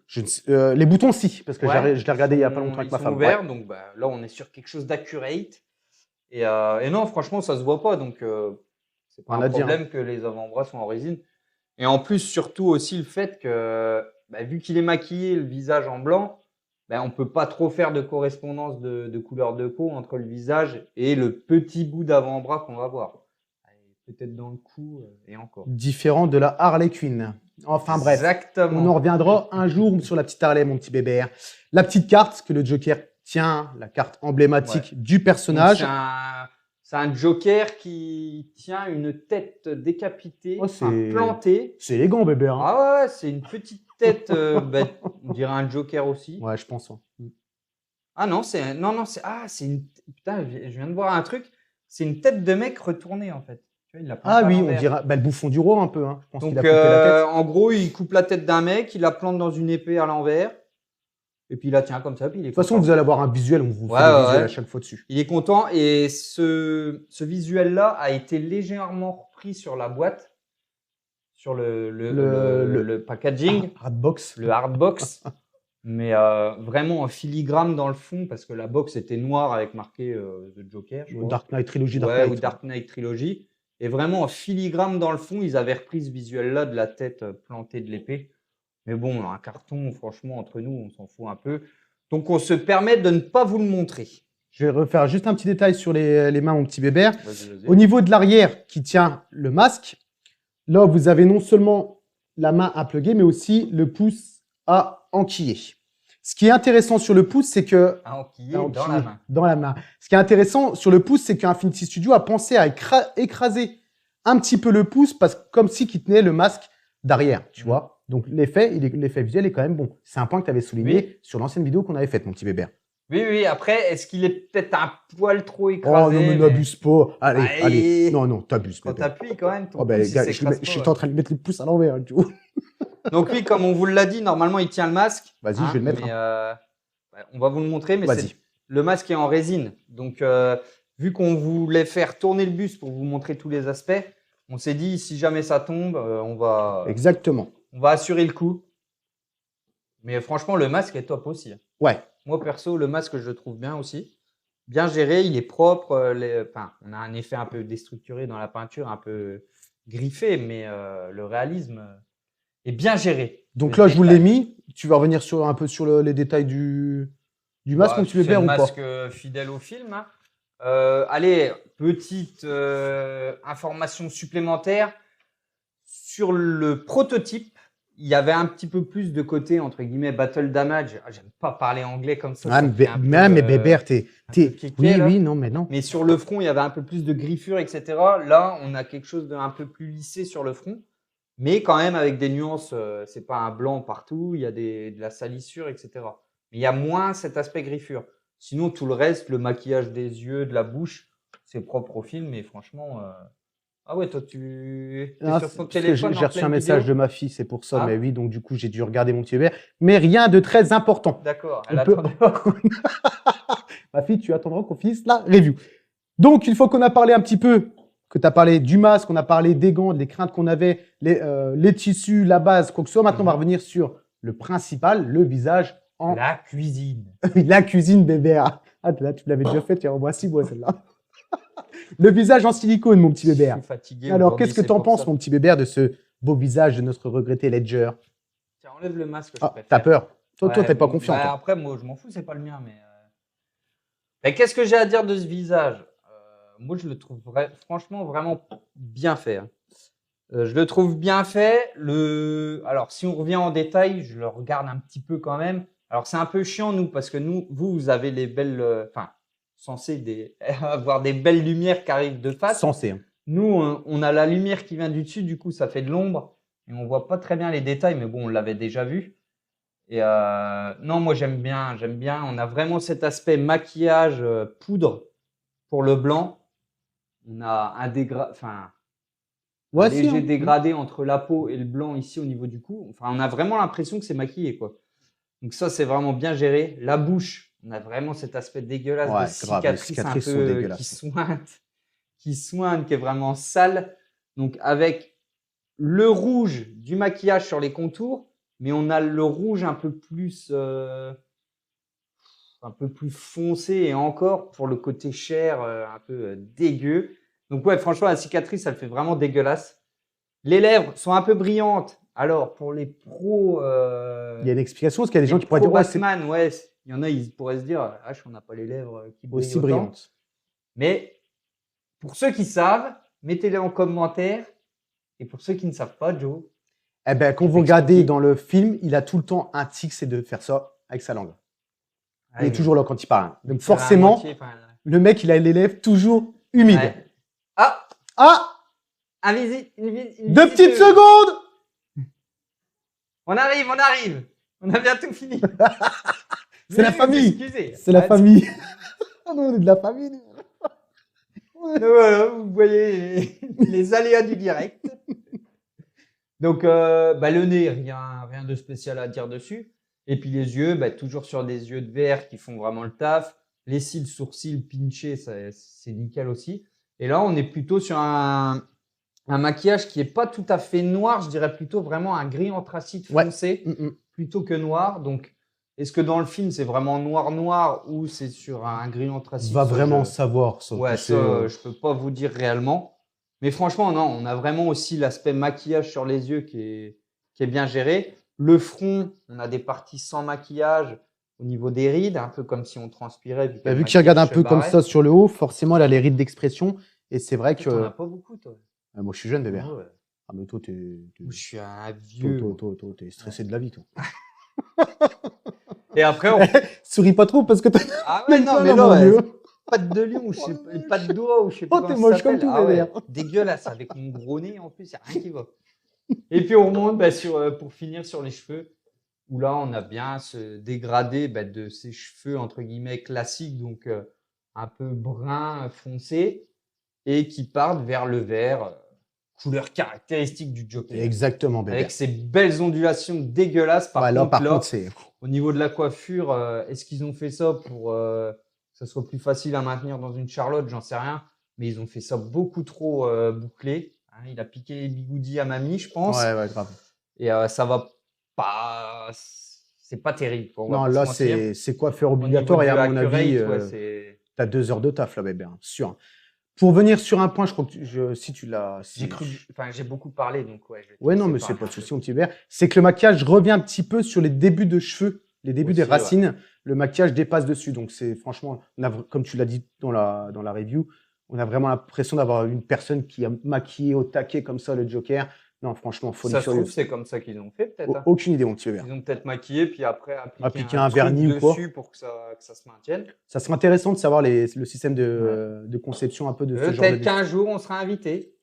[SPEAKER 2] Les boutons, si, parce que
[SPEAKER 1] Ouais,
[SPEAKER 2] je l'ai regardé il y a pas longtemps avec
[SPEAKER 1] ils
[SPEAKER 2] ma
[SPEAKER 1] sont
[SPEAKER 2] femme.
[SPEAKER 1] ouverts,
[SPEAKER 2] Ouais.
[SPEAKER 1] donc bah, là on est sur quelque chose d'accurate. Et non, franchement, ça se voit pas, donc c'est pas
[SPEAKER 2] Rien
[SPEAKER 1] un
[SPEAKER 2] à dire, hein.
[SPEAKER 1] problème que les avant-bras soient en résine. Et en plus, surtout aussi le fait que, bah, vu qu'il est maquillé, le visage en blanc, bah, on peut pas trop faire de correspondance de couleur de peau entre le visage et le petit bout d'avant-bras qu'on va voir. Et peut-être dans le cou et encore.
[SPEAKER 2] Différent de la Harley Quinn. Enfin bref,
[SPEAKER 1] Exactement.
[SPEAKER 2] on en reviendra un jour sur la petite Harley, mon petit bébé. La petite carte que le Joker tient, la carte emblématique du
[SPEAKER 1] Donc,
[SPEAKER 2] personnage.
[SPEAKER 1] c'est un Joker qui tient une tête décapitée,
[SPEAKER 2] Oh,
[SPEAKER 1] enfin plantée.
[SPEAKER 2] c'est élégant, bébé. Hein.
[SPEAKER 1] Ah ouais, c'est une petite tête, bah, on dirait un Joker aussi.
[SPEAKER 2] Ouais, je pense. Hein.
[SPEAKER 1] Ah non, c'est une. Putain, je viens de voir un truc. C'est une tête de mec retournée en fait. Tu vois, il l'a plantée
[SPEAKER 2] Ah
[SPEAKER 1] à
[SPEAKER 2] oui, on
[SPEAKER 1] l'envers.
[SPEAKER 2] dirait le bouffon du roi un peu. Hein. Je pense qu'il
[SPEAKER 1] Donc,
[SPEAKER 2] a coupé la tête.
[SPEAKER 1] en gros, il coupe la tête d'un mec, il la plante dans une épée à l'envers, et puis il la tient comme ça, puis il est
[SPEAKER 2] De toute façon,
[SPEAKER 1] content.
[SPEAKER 2] vous allez avoir un visuel, on vous fait
[SPEAKER 1] Ouais,
[SPEAKER 2] des
[SPEAKER 1] ouais,
[SPEAKER 2] visuels
[SPEAKER 1] ouais.
[SPEAKER 2] à chaque fois dessus.
[SPEAKER 1] Il est content, et ce visuel-là a été légèrement repris sur la boîte, sur le packaging,
[SPEAKER 2] Hardbox.
[SPEAKER 1] le hardbox, mais vraiment en filigrane dans le fond, parce que la box était noire avec marqué The Joker, je crois.
[SPEAKER 2] Dark Knight Trilogy, Dark
[SPEAKER 1] Ouais,
[SPEAKER 2] Knight.
[SPEAKER 1] ou Dark Knight Trilogy. Et vraiment en filigrane dans le fond, ils avaient repris ce visuel-là de la tête plantée de l'épée. Mais bon, un carton, franchement, entre nous, on s'en fout un peu. Donc, on se permet de ne pas vous le montrer.
[SPEAKER 2] Je vais refaire juste un petit détail sur les mains, mon petit bébé.
[SPEAKER 1] Vas-y, vas-y.
[SPEAKER 2] Au niveau de l'arrière qui tient le masque, là, vous avez non seulement la main à plugger, mais aussi le pouce à enquiller. Ce qui est intéressant sur le pouce, c'est que
[SPEAKER 1] À enquiller dans la main.
[SPEAKER 2] dans la main. Ce qui est intéressant sur le pouce, c'est qu'Infinity Studio a pensé à écraser un petit peu le pouce, parce que comme si qu'il tenait le masque derrière, tu vois. Donc l'effet visuel est quand même bon. C'est un point que tu avais souligné sur l'ancienne vidéo qu'on avait faite, mon petit bébé.
[SPEAKER 1] Oui, oui. Après, est-ce qu'il est peut-être un poil trop
[SPEAKER 2] Oh
[SPEAKER 1] écrasé?
[SPEAKER 2] non, mais n'abuse pas. Allez,
[SPEAKER 1] Allez.
[SPEAKER 2] allez. Non, non, t'abuses.
[SPEAKER 1] Quand
[SPEAKER 2] bébé.
[SPEAKER 1] t'appuies quand même, ton
[SPEAKER 2] Oh ben,
[SPEAKER 1] pouce, il
[SPEAKER 2] gars,
[SPEAKER 1] s'écrase
[SPEAKER 2] je suis
[SPEAKER 1] pas,
[SPEAKER 2] en train de mettre le pouce à l'envers, tu vois.
[SPEAKER 1] Donc oui, comme on vous l'a dit, normalement, il tient le masque.
[SPEAKER 2] Vas-y, je vais le mettre,
[SPEAKER 1] Mais, ouais, on va vous le montrer, mais
[SPEAKER 2] Vas-y.
[SPEAKER 1] le masque est en résine. Donc, vu qu'on voulait faire tourner le buste pour vous montrer tous les aspects, on s'est dit, si jamais ça tombe, on va assurer le coup. Mais franchement, le masque est top aussi.
[SPEAKER 2] Ouais.
[SPEAKER 1] Moi, perso, le masque, je le trouve bien aussi. Bien géré, il est propre. Enfin, on a un effet un peu déstructuré dans la peinture, un peu griffé, mais le réalisme est bien géré.
[SPEAKER 2] Donc
[SPEAKER 1] Le
[SPEAKER 2] là, je vous l'ai
[SPEAKER 1] détail.
[SPEAKER 2] mis. Tu vas revenir un peu sur les détails du masque,
[SPEAKER 1] Bah,
[SPEAKER 2] mon petit bébé,
[SPEAKER 1] c'est
[SPEAKER 2] ou
[SPEAKER 1] le
[SPEAKER 2] pas?
[SPEAKER 1] masque fidèle au film. Hein. Allez, petite information supplémentaire. Sur le prototype, il y avait un petit peu plus de côté, entre guillemets, battle damage. Ah, j'aime pas parler anglais comme ça.
[SPEAKER 2] Ah,
[SPEAKER 1] ça
[SPEAKER 2] mais,
[SPEAKER 1] fait un peu,
[SPEAKER 2] mais Bébert,
[SPEAKER 1] un peu kéké,
[SPEAKER 2] Oui,
[SPEAKER 1] là.
[SPEAKER 2] oui, non, mais non.
[SPEAKER 1] Mais sur le front, il y avait un peu plus de griffures, etc. Là, on a quelque chose d'un peu plus lissé sur le front, mais quand même avec des nuances. C'est pas un blanc partout, il y a de la salissure, etc. Mais il y a moins cet aspect griffure. Sinon, tout le reste, le maquillage des yeux, de la bouche, c'est propre au film. Mais franchement, ah ouais, toi, tu es
[SPEAKER 2] Ah,
[SPEAKER 1] sur ton
[SPEAKER 2] parce que
[SPEAKER 1] téléphone
[SPEAKER 2] j'ai
[SPEAKER 1] en
[SPEAKER 2] reçu un
[SPEAKER 1] pleine
[SPEAKER 2] message
[SPEAKER 1] vidéo.
[SPEAKER 2] de ma fille, c'est pour ça.
[SPEAKER 1] Ah.
[SPEAKER 2] Mais oui, donc du coup, j'ai dû regarder mon petit bébé. Mais rien de très important.
[SPEAKER 1] D'accord.
[SPEAKER 2] On
[SPEAKER 1] Elle
[SPEAKER 2] peut-
[SPEAKER 1] attendait.
[SPEAKER 2] Ma fille, tu attendras qu'on finisse la review. Donc, une fois qu'on a parlé un petit peu, que tu as parlé du masque, qu'on a parlé des gants, des craintes qu'on avait, les tissus, la base, quoi que ce soit, maintenant, on va revenir sur le principal, le visage en
[SPEAKER 1] La cuisine.
[SPEAKER 2] la cuisine, bébé. Ah, là, tu l'avais déjà fait, tu en vois 6 mois, celle-là. Le visage en silicone, mon petit bébé.
[SPEAKER 1] Je suis fatigué.
[SPEAKER 2] Alors,
[SPEAKER 1] aujourd'hui,
[SPEAKER 2] qu'est-ce que
[SPEAKER 1] c'est
[SPEAKER 2] tu en
[SPEAKER 1] pour
[SPEAKER 2] penses,
[SPEAKER 1] ça.
[SPEAKER 2] mon petit bébé, de ce beau visage de notre regretté Ledger?
[SPEAKER 1] Tiens, enlève le masque. Je
[SPEAKER 2] Ah,
[SPEAKER 1] préfère.
[SPEAKER 2] t'as peur. Toi,
[SPEAKER 1] Ouais,
[SPEAKER 2] t'es pas
[SPEAKER 1] bon,
[SPEAKER 2] confiant.
[SPEAKER 1] bah,
[SPEAKER 2] toi.
[SPEAKER 1] après, moi, je m'en fous, c'est pas le mien. Mais qu'est-ce que j'ai à dire de ce visage? Moi, je le trouve franchement vraiment bien fait. Hein. Je le trouve bien fait. Alors, si on revient en détail, je le regarde un petit peu quand même. Alors, c'est un peu chiant, nous, parce que vous avez les belles. Enfin, censé avoir des belles lumières qui arrivent de face.
[SPEAKER 2] Censé. Hein.
[SPEAKER 1] Nous, on a la lumière qui vient du dessus, du coup, ça fait de l'ombre. Et on voit pas très bien les détails, mais bon, on l'avait déjà vu. Et non, moi, j'aime bien. On a vraiment cet aspect maquillage poudre pour le blanc. On a un
[SPEAKER 2] Ouais,
[SPEAKER 1] léger
[SPEAKER 2] si, hein.
[SPEAKER 1] dégradé entre la peau et le blanc ici au niveau du cou. Enfin, on a vraiment l'impression que c'est maquillé, quoi. Donc ça, c'est vraiment bien géré. La bouche, on a vraiment cet aspect dégueulasse
[SPEAKER 2] Ouais,
[SPEAKER 1] de
[SPEAKER 2] grave, les
[SPEAKER 1] cicatrice
[SPEAKER 2] cicatrices
[SPEAKER 1] un
[SPEAKER 2] sont
[SPEAKER 1] peu
[SPEAKER 2] dégueulasses.
[SPEAKER 1] qui soigne, qui est vraiment sale. Donc avec le rouge du maquillage sur les contours, mais on a le rouge un peu plus foncé et encore pour le côté chair un peu dégueu. Donc ouais, franchement, la cicatrice, elle fait vraiment dégueulasse. Les lèvres sont un peu brillantes. Alors, pour les pros...
[SPEAKER 2] Il y a une explication, parce qu'il y a des gens qui pourraient dire, ouais, c'est
[SPEAKER 1] Batman, ouais, il y en a, ils pourraient se dire, ah, on n'a pas les lèvres qui brillent
[SPEAKER 2] aussi
[SPEAKER 1] autant.
[SPEAKER 2] brillante.
[SPEAKER 1] Mais pour ceux qui savent, mettez-les en commentaire. Et pour ceux qui ne savent pas, Joe,
[SPEAKER 2] Eh ben, quand vous regardez dans le film, il a tout le temps un tic, c'est de faire ça avec sa langue. Il est toujours là quand il parle. Donc forcément, le mec, il a les lèvres toujours humides.
[SPEAKER 1] Ouais. Ah,
[SPEAKER 2] Ah,
[SPEAKER 1] une visite.
[SPEAKER 2] 2 petites secondes.
[SPEAKER 1] On arrive. On a bientôt fini.
[SPEAKER 2] C'est la famille.
[SPEAKER 1] Excusez.
[SPEAKER 2] C'est la famille. Ah non, on est de la famille. nous.
[SPEAKER 1] Donc voilà, vous voyez les aléas du direct. Donc, le nez, rien de spécial à dire dessus. Et puis les yeux, toujours sur des yeux de verre qui font vraiment le taf. Les cils, sourcils pinchés, c'est nickel aussi. Et là, on est plutôt sur un maquillage qui est pas tout à fait noir, je dirais plutôt vraiment un gris anthracite foncé, plutôt que noir. Donc, est-ce que dans le film, c'est vraiment noir ou c'est sur un gris anthracite?
[SPEAKER 2] On va vraiment savoir. Ça,
[SPEAKER 1] ouais, ça, je peux pas vous dire réellement. Mais franchement, non, on a vraiment aussi l'aspect maquillage sur les yeux qui est bien géré. Le front, on a des parties sans maquillage au niveau des rides, un peu comme si on transpirait.
[SPEAKER 2] Vu qu'il regarde un peu comme ça sur le haut, forcément, il a les rides d'expression. Et c'est vrai que.
[SPEAKER 1] T'en as pas beaucoup, toi.
[SPEAKER 2] Moi, je suis jeune, bébé.
[SPEAKER 1] Ouais.
[SPEAKER 2] Ah, mais toi,
[SPEAKER 1] je suis un vieux.
[SPEAKER 2] Toi, t'es stressé de la vie, toi.
[SPEAKER 1] Et après,
[SPEAKER 2] souris pas trop parce que t'as.
[SPEAKER 1] Ah ouais, non, mais là, pattes de lion, pattes de doigt, ou je sais pas.
[SPEAKER 2] Oh, t'es moche comme tout, bébé.
[SPEAKER 1] Dégueulasse, avec mon gros nez en plus, il n'y a rien qui va. Et puis on remonte pour finir sur les cheveux, où là, on a bien ce dégradé de ces cheveux, entre guillemets, classiques, donc un peu brun foncé, et qui partent vers le vert, couleur caractéristique du Joker.
[SPEAKER 2] Exactement, bébé.
[SPEAKER 1] Avec ces belles ondulations dégueulasses. Par contre, au niveau de la coiffure, est-ce qu'ils ont fait ça pour que ça soit plus facile à maintenir dans une Charlotte? J'en sais rien. Mais ils ont fait ça beaucoup trop bouclé. Hein, il a piqué les bigoudis à mamie, je pense.
[SPEAKER 2] Ouais, grave.
[SPEAKER 1] Et ça va pas... C'est pas terrible.
[SPEAKER 2] Non, là, c'est coiffeur obligatoire. Et à mon avis, t'as 2 heures de taf, là, bébé. Hein, sûr. Pour venir sur un point, je crois que si tu l'as.
[SPEAKER 1] J'ai beaucoup parlé, donc ouais.
[SPEAKER 2] Ouais, non, mais c'est pas de souci, mon petit verre. C'est que le maquillage revient un petit peu sur les débuts de cheveux, les débuts des racines. Ouais. Le maquillage dépasse dessus. Donc, c'est franchement, comme tu l'as dit dans la review, on a vraiment l'impression d'avoir une personne qui a maquillé au taquet comme ça le Joker. Non, franchement, folie
[SPEAKER 1] ça se trouve, c'est comme ça qu'ils ont fait, peut-être. Hein.
[SPEAKER 2] Aucune idée, mon petit verre.
[SPEAKER 1] Ils ont peut-être maquillé, puis après
[SPEAKER 2] appliqué un vernis ou quoi
[SPEAKER 1] dessus pour que ça se maintienne.
[SPEAKER 2] Ça serait intéressant de savoir le système de conception un peu de ce genre de.
[SPEAKER 1] Peut-être qu'un jour, on sera invité.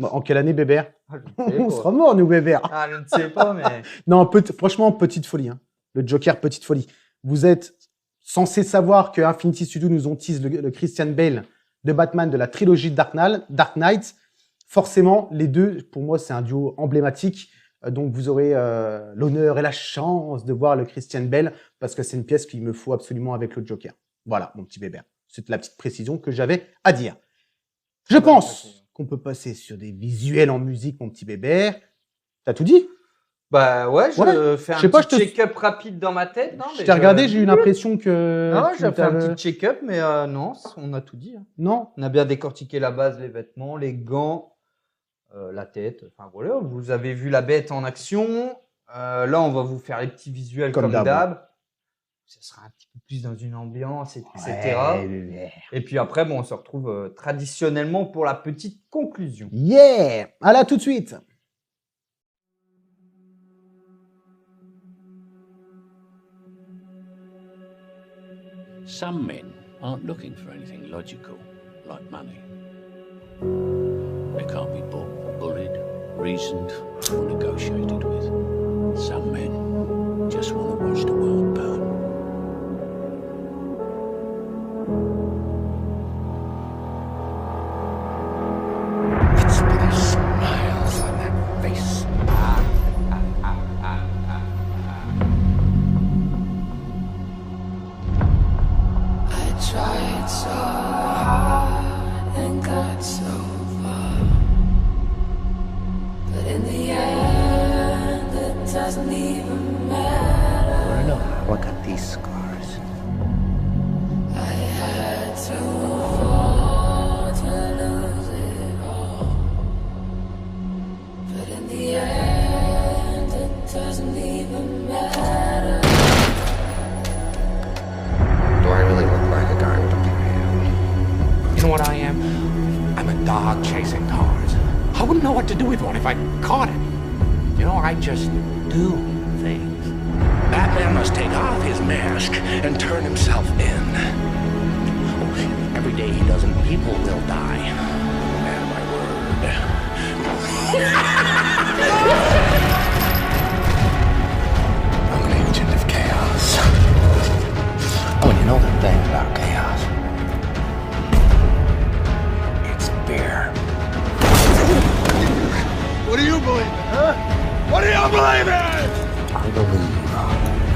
[SPEAKER 2] En quelle année, bébert? On sera mort, nous, bébert.
[SPEAKER 1] Ah, je ne sais pas, mais.
[SPEAKER 2] Non, franchement, petite folie. Hein. Le Joker, petite folie. Vous êtes censé savoir que Infinity Studios nous ont teasé le Christian Bale de Batman de la trilogie Dark Knight. Forcément, les deux, pour moi, c'est un duo emblématique. Donc, vous aurez l'honneur et la chance de voir le Christian Bale parce que c'est une pièce qu'il me faut absolument avec le Joker. Voilà, mon petit bébé. C'est la petite précision que j'avais à dire. Je pense qu'on peut passer sur des visuels en musique, mon petit bébé. T'as tout dit?
[SPEAKER 1] Bah ouais, je fais un petit check-up rapide dans ma tête.
[SPEAKER 2] Je t'ai regardé, j'ai eu l'impression que...
[SPEAKER 1] Non, j'ai fait un petit check-up, mais non, on a tout dit. Hein.
[SPEAKER 2] Non.
[SPEAKER 1] On a bien décortiqué la base, les vêtements, les gants, la tête. Enfin voilà, vous avez vu la bête en action. Là, on va vous faire les petits visuels comme d'hab. Ça sera un petit peu plus dans une ambiance, etc. Ouais. Et puis après, on se retrouve traditionnellement pour la petite conclusion.
[SPEAKER 2] Yeah! À là tout de suite!
[SPEAKER 3] Some men aren't looking for anything logical, like money. They can't be bought, bullied, reasoned, or negotiated with. Some men just want to watch the world burn. It's these smiles on that face.
[SPEAKER 4] Tried so hard and got so far, but
[SPEAKER 3] face scars.
[SPEAKER 4] Do I really look like a guy with a plan?
[SPEAKER 3] You know what I am? I'm a dog chasing cars. I wouldn't know what to do with one if I caught it. You know, I just do things. Batman must take off his mask and turn himself in. Oh, every day he doesn't, people will die. Man, my word. I'm an agent of chaos. Oh, and you know the thing about chaos? It's beer. What do you believe in, huh? What do you believe in? I believe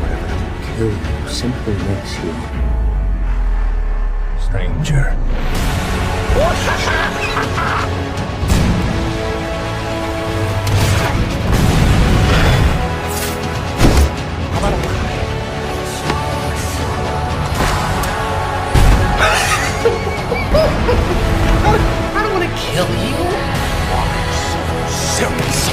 [SPEAKER 3] whatever doesn't kill you simply makes you stranger. How about a lie? I don't want to kill you. Why so serious?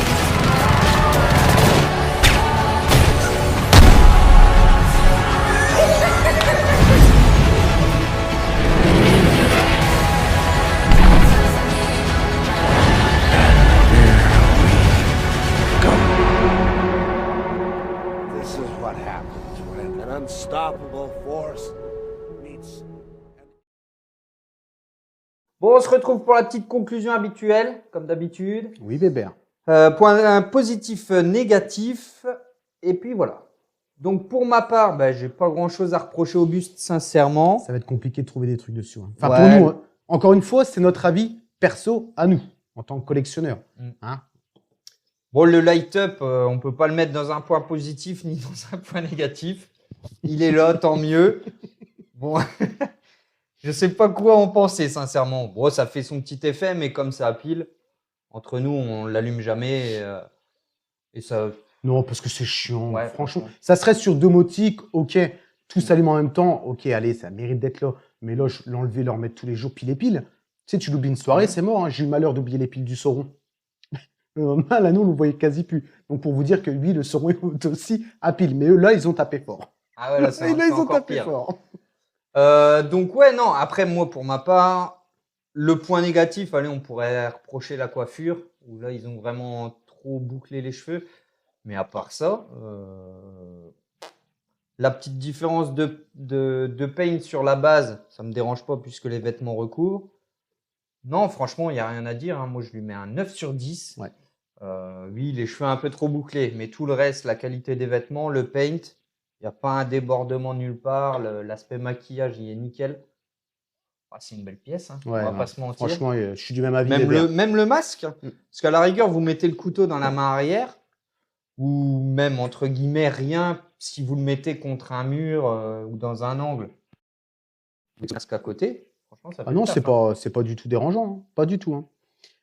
[SPEAKER 5] This is what happens when an unstoppable force meets.
[SPEAKER 1] Bon, on se retrouve pour la petite conclusion habituelle, comme d'habitude.
[SPEAKER 2] Oui, Bébert.
[SPEAKER 1] Point positif, négatif. Et puis voilà. Donc pour ma part, ben, j'ai pas grand-chose à reprocher au buste, sincèrement.
[SPEAKER 2] Ça va être compliqué de trouver des trucs dessus. Hein. Enfin,
[SPEAKER 1] Ouais.
[SPEAKER 2] pour nous, hein. Encore une fois, c'est notre avis perso à nous, en tant que collectionneurs. Hein.
[SPEAKER 1] Bon, le light-up, on peut pas le mettre dans un point positif ni dans un point négatif. Il est là, tant mieux. Bon, je sais pas quoi en penser, sincèrement. Bon, ça fait son petit effet, mais comme ça a pile, entre nous, on l'allume jamais. Et ça.
[SPEAKER 2] Non, parce que c'est chiant.
[SPEAKER 1] Ouais,
[SPEAKER 2] franchement,
[SPEAKER 1] franchement.
[SPEAKER 2] ça serait sur domotique, ok. Tout s'allume en même temps, ok, allez, ça mérite d'être là. Mais là, l'enlever, le remettre tous les jours, pile et pile. Tu sais, tu l'oublies une soirée, c'est mort. Hein. J'ai eu le malheur d'oublier les piles du Sauron. Mal, à nous, on ne le voyait quasi plus. Donc, pour vous dire que lui, le Sauron est aussi à pile. Mais eux, là, ils ont tapé fort.
[SPEAKER 1] Ah ouais, là, c'est
[SPEAKER 2] Là, ils ont
[SPEAKER 1] encore
[SPEAKER 2] tapé
[SPEAKER 1] pire.
[SPEAKER 2] fort.
[SPEAKER 1] Donc ouais, non, après moi pour ma part, le point négatif, allez, on pourrait reprocher la coiffure, où là ils ont vraiment trop bouclé les cheveux. Mais à part ça, la petite différence de paint sur la base, ça me dérange pas puisque les vêtements recouvrent. Non, franchement, il n'y a rien à dire, hein. Moi je lui mets un 9 sur 10.
[SPEAKER 2] Ouais.
[SPEAKER 1] Oui, les cheveux un peu trop bouclés, mais tout le reste, la qualité des vêtements, le paint, il n'y a pas un débordement nulle part. L'aspect maquillage, il est nickel. Ah, c'est une belle pièce, hein.
[SPEAKER 2] Ouais,
[SPEAKER 1] On va
[SPEAKER 2] non,
[SPEAKER 1] pas se mentir.
[SPEAKER 2] franchement, je suis du même avis.
[SPEAKER 1] Même
[SPEAKER 2] Bébert.
[SPEAKER 1] même le masque. Hein.
[SPEAKER 2] Mm.
[SPEAKER 1] Parce qu'à la rigueur, vous mettez le couteau dans la main arrière, ou même, entre guillemets, rien, si vous le mettez contre un mur ou dans un angle. Le masque à côté, franchement, ça fait
[SPEAKER 2] Ah non,
[SPEAKER 1] le taf,
[SPEAKER 2] c'est pas du tout dérangeant. Hein. Pas du tout. Hein.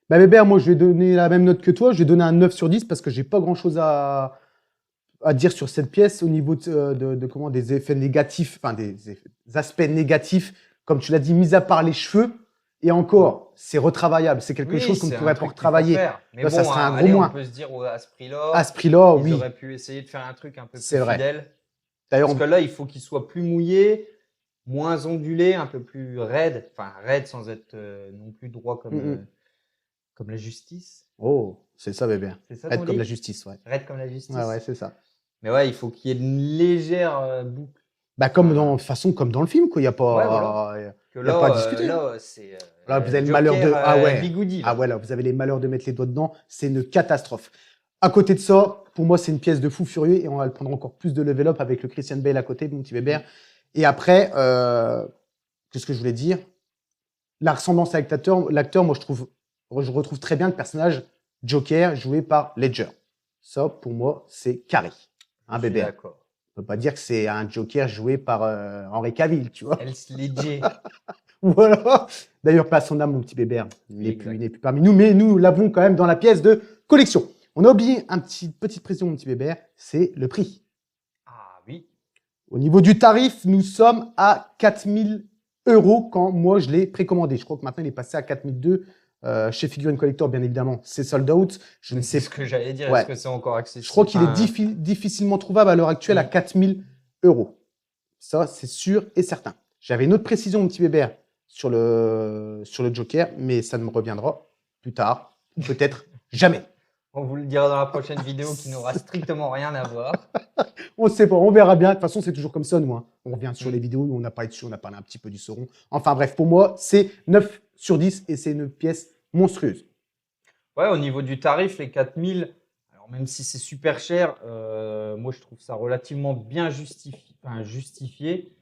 [SPEAKER 2] Bah, Bébert, moi, je vais donner la même note que toi. Je vais donner un 9 sur 10 parce que j'ai pas grand-chose à dire sur cette pièce au niveau comment, des effets négatifs, enfin des aspects négatifs, comme tu l'as dit, mis à part les cheveux. Et encore, c'est retravaillable. C'est quelque
[SPEAKER 1] Oui,
[SPEAKER 2] chose qu'on
[SPEAKER 1] c'est un
[SPEAKER 2] pourrait
[SPEAKER 1] truc
[SPEAKER 2] pas
[SPEAKER 1] qu'il faut
[SPEAKER 2] retravailler.
[SPEAKER 1] faire. Mais
[SPEAKER 2] Là,
[SPEAKER 1] bon,
[SPEAKER 2] ça serait un gros
[SPEAKER 1] allez,
[SPEAKER 2] moins.
[SPEAKER 1] on peut se dire à ce prix-là,
[SPEAKER 2] À ce prix-là,
[SPEAKER 1] ils
[SPEAKER 2] oui.
[SPEAKER 1] auraient pu essayer de faire un truc un peu plus
[SPEAKER 2] C'est vrai.
[SPEAKER 1] fidèle.
[SPEAKER 2] D'ailleurs,
[SPEAKER 1] Parce que là, il faut qu'il soit plus mouillé, moins ondulé, un peu plus raide. Enfin, raide sans être non plus droit comme la justice.
[SPEAKER 2] oh, c'est ça, Bébert.
[SPEAKER 1] C'est ça
[SPEAKER 2] Être
[SPEAKER 1] qu'on
[SPEAKER 2] comme
[SPEAKER 1] dit
[SPEAKER 2] la justice, ouais.
[SPEAKER 1] Raide comme la justice.
[SPEAKER 2] Ouais, ouais, c'est ça.
[SPEAKER 1] Mais ouais, il faut qu'il y ait une légère boucle.
[SPEAKER 2] Bah, comme dans, de toute façon, comme dans le film, quoi. Il n'y a pas.
[SPEAKER 1] Ouais, voilà. Que
[SPEAKER 2] Y a pas à discuter.
[SPEAKER 1] là, c'est.
[SPEAKER 2] Là, vous avez le
[SPEAKER 1] Joker,
[SPEAKER 2] malheur de. Ah ouais.
[SPEAKER 1] Bigoudi, là.
[SPEAKER 2] Ah ouais, là, vous avez les malheurs de mettre les doigts dedans. C'est une catastrophe. À côté de ça, pour moi, c'est une pièce de fou furieux et on va le prendre encore plus de level up avec le Christian Bale à côté, mon petit Bébert. Et après, qu'est-ce que je voulais dire? La ressemblance avec l'acteur, moi, je retrouve très bien le personnage Joker joué par Ledger. Ça, pour moi, c'est carré. Un
[SPEAKER 1] Je suis
[SPEAKER 2] bébé.
[SPEAKER 1] d'accord.
[SPEAKER 2] On peut pas dire que c'est un Joker joué par Henry Cavill, tu vois.
[SPEAKER 1] Else Ledger.
[SPEAKER 2] Voilà. D'ailleurs, pas à son âme, mon petit Bébert. Il n'est
[SPEAKER 1] Exact.
[SPEAKER 2] plus parmi nous, mais nous l'avons quand même dans la pièce de collection. On a oublié petite précision, mon petit Bébert, c'est le prix.
[SPEAKER 1] Ah oui.
[SPEAKER 2] Au niveau du tarif, nous sommes à 4000 € quand moi je l'ai précommandé. Je crois que maintenant il est passé à 4002 chez Figurine Collector, bien évidemment. C'est sold out. Je ne sais
[SPEAKER 1] C'est ce que j'allais dire.
[SPEAKER 2] Ouais.
[SPEAKER 1] Est-ce que c'est encore accessible?
[SPEAKER 2] Je crois qu'il est
[SPEAKER 1] Enfin,
[SPEAKER 2] difficilement trouvable à l'heure actuelle à 4000 €. Ça, c'est sûr et certain. J'avais une autre précision, mon petit bébert, sur le Joker, mais ça ne me reviendra plus tard. Peut-être jamais.
[SPEAKER 1] on vous le dira dans la prochaine vidéo qui n'aura strictement rien à voir.
[SPEAKER 2] On ne sait pas, on verra bien. De toute façon, c'est toujours comme ça, nous. Hein. On revient sur les vidéos où on a parlé dessus, on a parlé un petit peu du Sauron. Enfin bref, pour moi, c'est 9 sur 10 et c'est une pièce monstrueuse.
[SPEAKER 1] Ouais, au niveau du tarif, les 4000, alors même si c'est super cher, moi je trouve ça relativement bien justifié.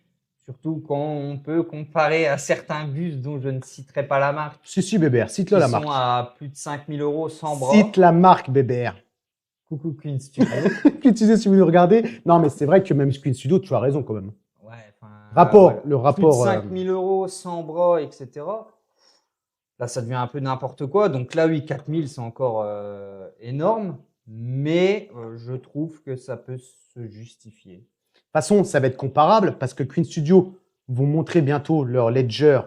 [SPEAKER 1] Surtout quand on peut comparer à certains bus dont je ne citerai pas la marque.
[SPEAKER 2] Si, bébert, cite-le la
[SPEAKER 1] Qui
[SPEAKER 2] marque.
[SPEAKER 1] sont à plus de 5000 € sans bras.
[SPEAKER 2] Cite la marque, bébert.
[SPEAKER 1] Coucou Queen Studio.
[SPEAKER 2] Tu sais si vous nous regardez. Non, mais c'est vrai que même Queen Studio, tu as raison quand même.
[SPEAKER 1] Ouais, enfin,
[SPEAKER 2] Rapport,
[SPEAKER 1] voilà.
[SPEAKER 2] le rapport.
[SPEAKER 1] Plus de 5000 € sans bras, etc. Là, ça devient un peu n'importe quoi. Donc là, oui, 4000, c'est encore énorme. Mais je trouve que ça peut se justifier.
[SPEAKER 2] De toute façon, ça va être comparable parce que Queen Studio vont montrer bientôt leur Ledger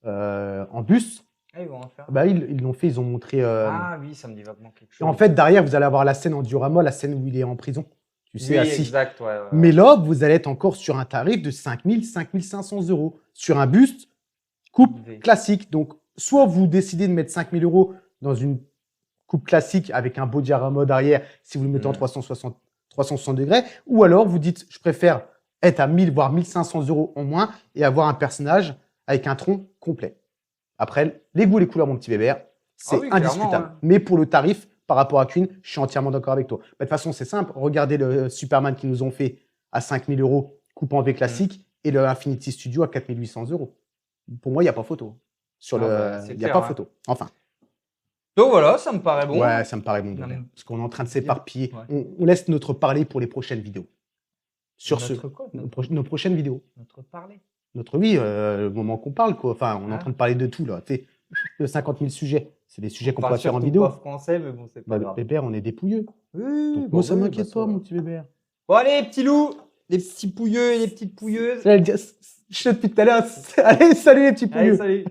[SPEAKER 2] en bus.
[SPEAKER 1] Ah, ils vont en faire.
[SPEAKER 2] Bah, ils l'ont fait, ils ont montré.
[SPEAKER 1] Ah oui, ça me dit vaguement quelque
[SPEAKER 2] Et
[SPEAKER 1] chose.
[SPEAKER 2] en fait, derrière, vous allez avoir la scène en diorama, la scène où il est en prison. Tu sais,
[SPEAKER 1] oui,
[SPEAKER 2] assis.
[SPEAKER 1] exact. Ouais.
[SPEAKER 2] Mais là, vous allez être encore sur un tarif de 5000, 5500 € sur un buste coupe
[SPEAKER 1] V.
[SPEAKER 2] classique. Donc, soit vous décidez de mettre 5000 € dans une coupe classique avec un beau diorama derrière, si vous le mettez en 360 degrés, ou alors vous dites, je préfère être à 1000 voire 1500 € en moins et avoir un personnage avec un tronc complet. Après, les goûts, les couleurs, mon petit bébert, c'est
[SPEAKER 1] Ah oui, clairement,
[SPEAKER 2] indiscutable.
[SPEAKER 1] ouais.
[SPEAKER 2] Mais pour le tarif, par rapport à Queen, je suis entièrement d'accord avec toi. Bah, de toute façon, c'est simple. Regardez le Superman qu'ils nous ont fait à 5000 € coupe en V classique et le Infinity Studio à 4800 €. Pour moi, il n'y a pas photo.
[SPEAKER 1] Ah bah, c'est
[SPEAKER 2] Il n'y a
[SPEAKER 1] clair,
[SPEAKER 2] pas
[SPEAKER 1] hein.
[SPEAKER 2] photo. Enfin.
[SPEAKER 1] Donc voilà, ça me paraît bon.
[SPEAKER 2] Ouais, ça me paraît bon.
[SPEAKER 1] Non,
[SPEAKER 2] Bébert.
[SPEAKER 1] mais-
[SPEAKER 2] Parce qu'on est en train de s'éparpiller.
[SPEAKER 1] Ouais.
[SPEAKER 2] On laisse notre parler pour les prochaines vidéos. Sur
[SPEAKER 1] Notre quoi,
[SPEAKER 2] nos prochaines vidéos.
[SPEAKER 1] notre parler.
[SPEAKER 2] Le moment qu'on parle, quoi. Enfin, on est en
[SPEAKER 1] Ah.
[SPEAKER 2] train de parler de tout, là. Tu sais, de 50 000 sujets. C'est des sujets qu'on
[SPEAKER 1] Parle
[SPEAKER 2] pourra faire en
[SPEAKER 1] surtout
[SPEAKER 2] vidéo.
[SPEAKER 1] pas français, mais bon, c'est pas
[SPEAKER 2] Bah,
[SPEAKER 1] grave.
[SPEAKER 2] bébert, on est dépouilleux.
[SPEAKER 1] Oui,
[SPEAKER 2] Donc,
[SPEAKER 1] bah
[SPEAKER 2] moi, ça
[SPEAKER 1] oui,
[SPEAKER 2] m'inquiète
[SPEAKER 1] bah
[SPEAKER 2] pas,
[SPEAKER 1] ça
[SPEAKER 2] mon
[SPEAKER 1] va.
[SPEAKER 2] petit bébert.
[SPEAKER 1] Bon, allez, petits loups, les petits pouilleux et les petites pouilleuses.
[SPEAKER 2] Je suis depuis tout à l'heure. Allez, salut les petits
[SPEAKER 1] Allez,
[SPEAKER 2] pouilleux.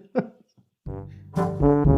[SPEAKER 1] salut.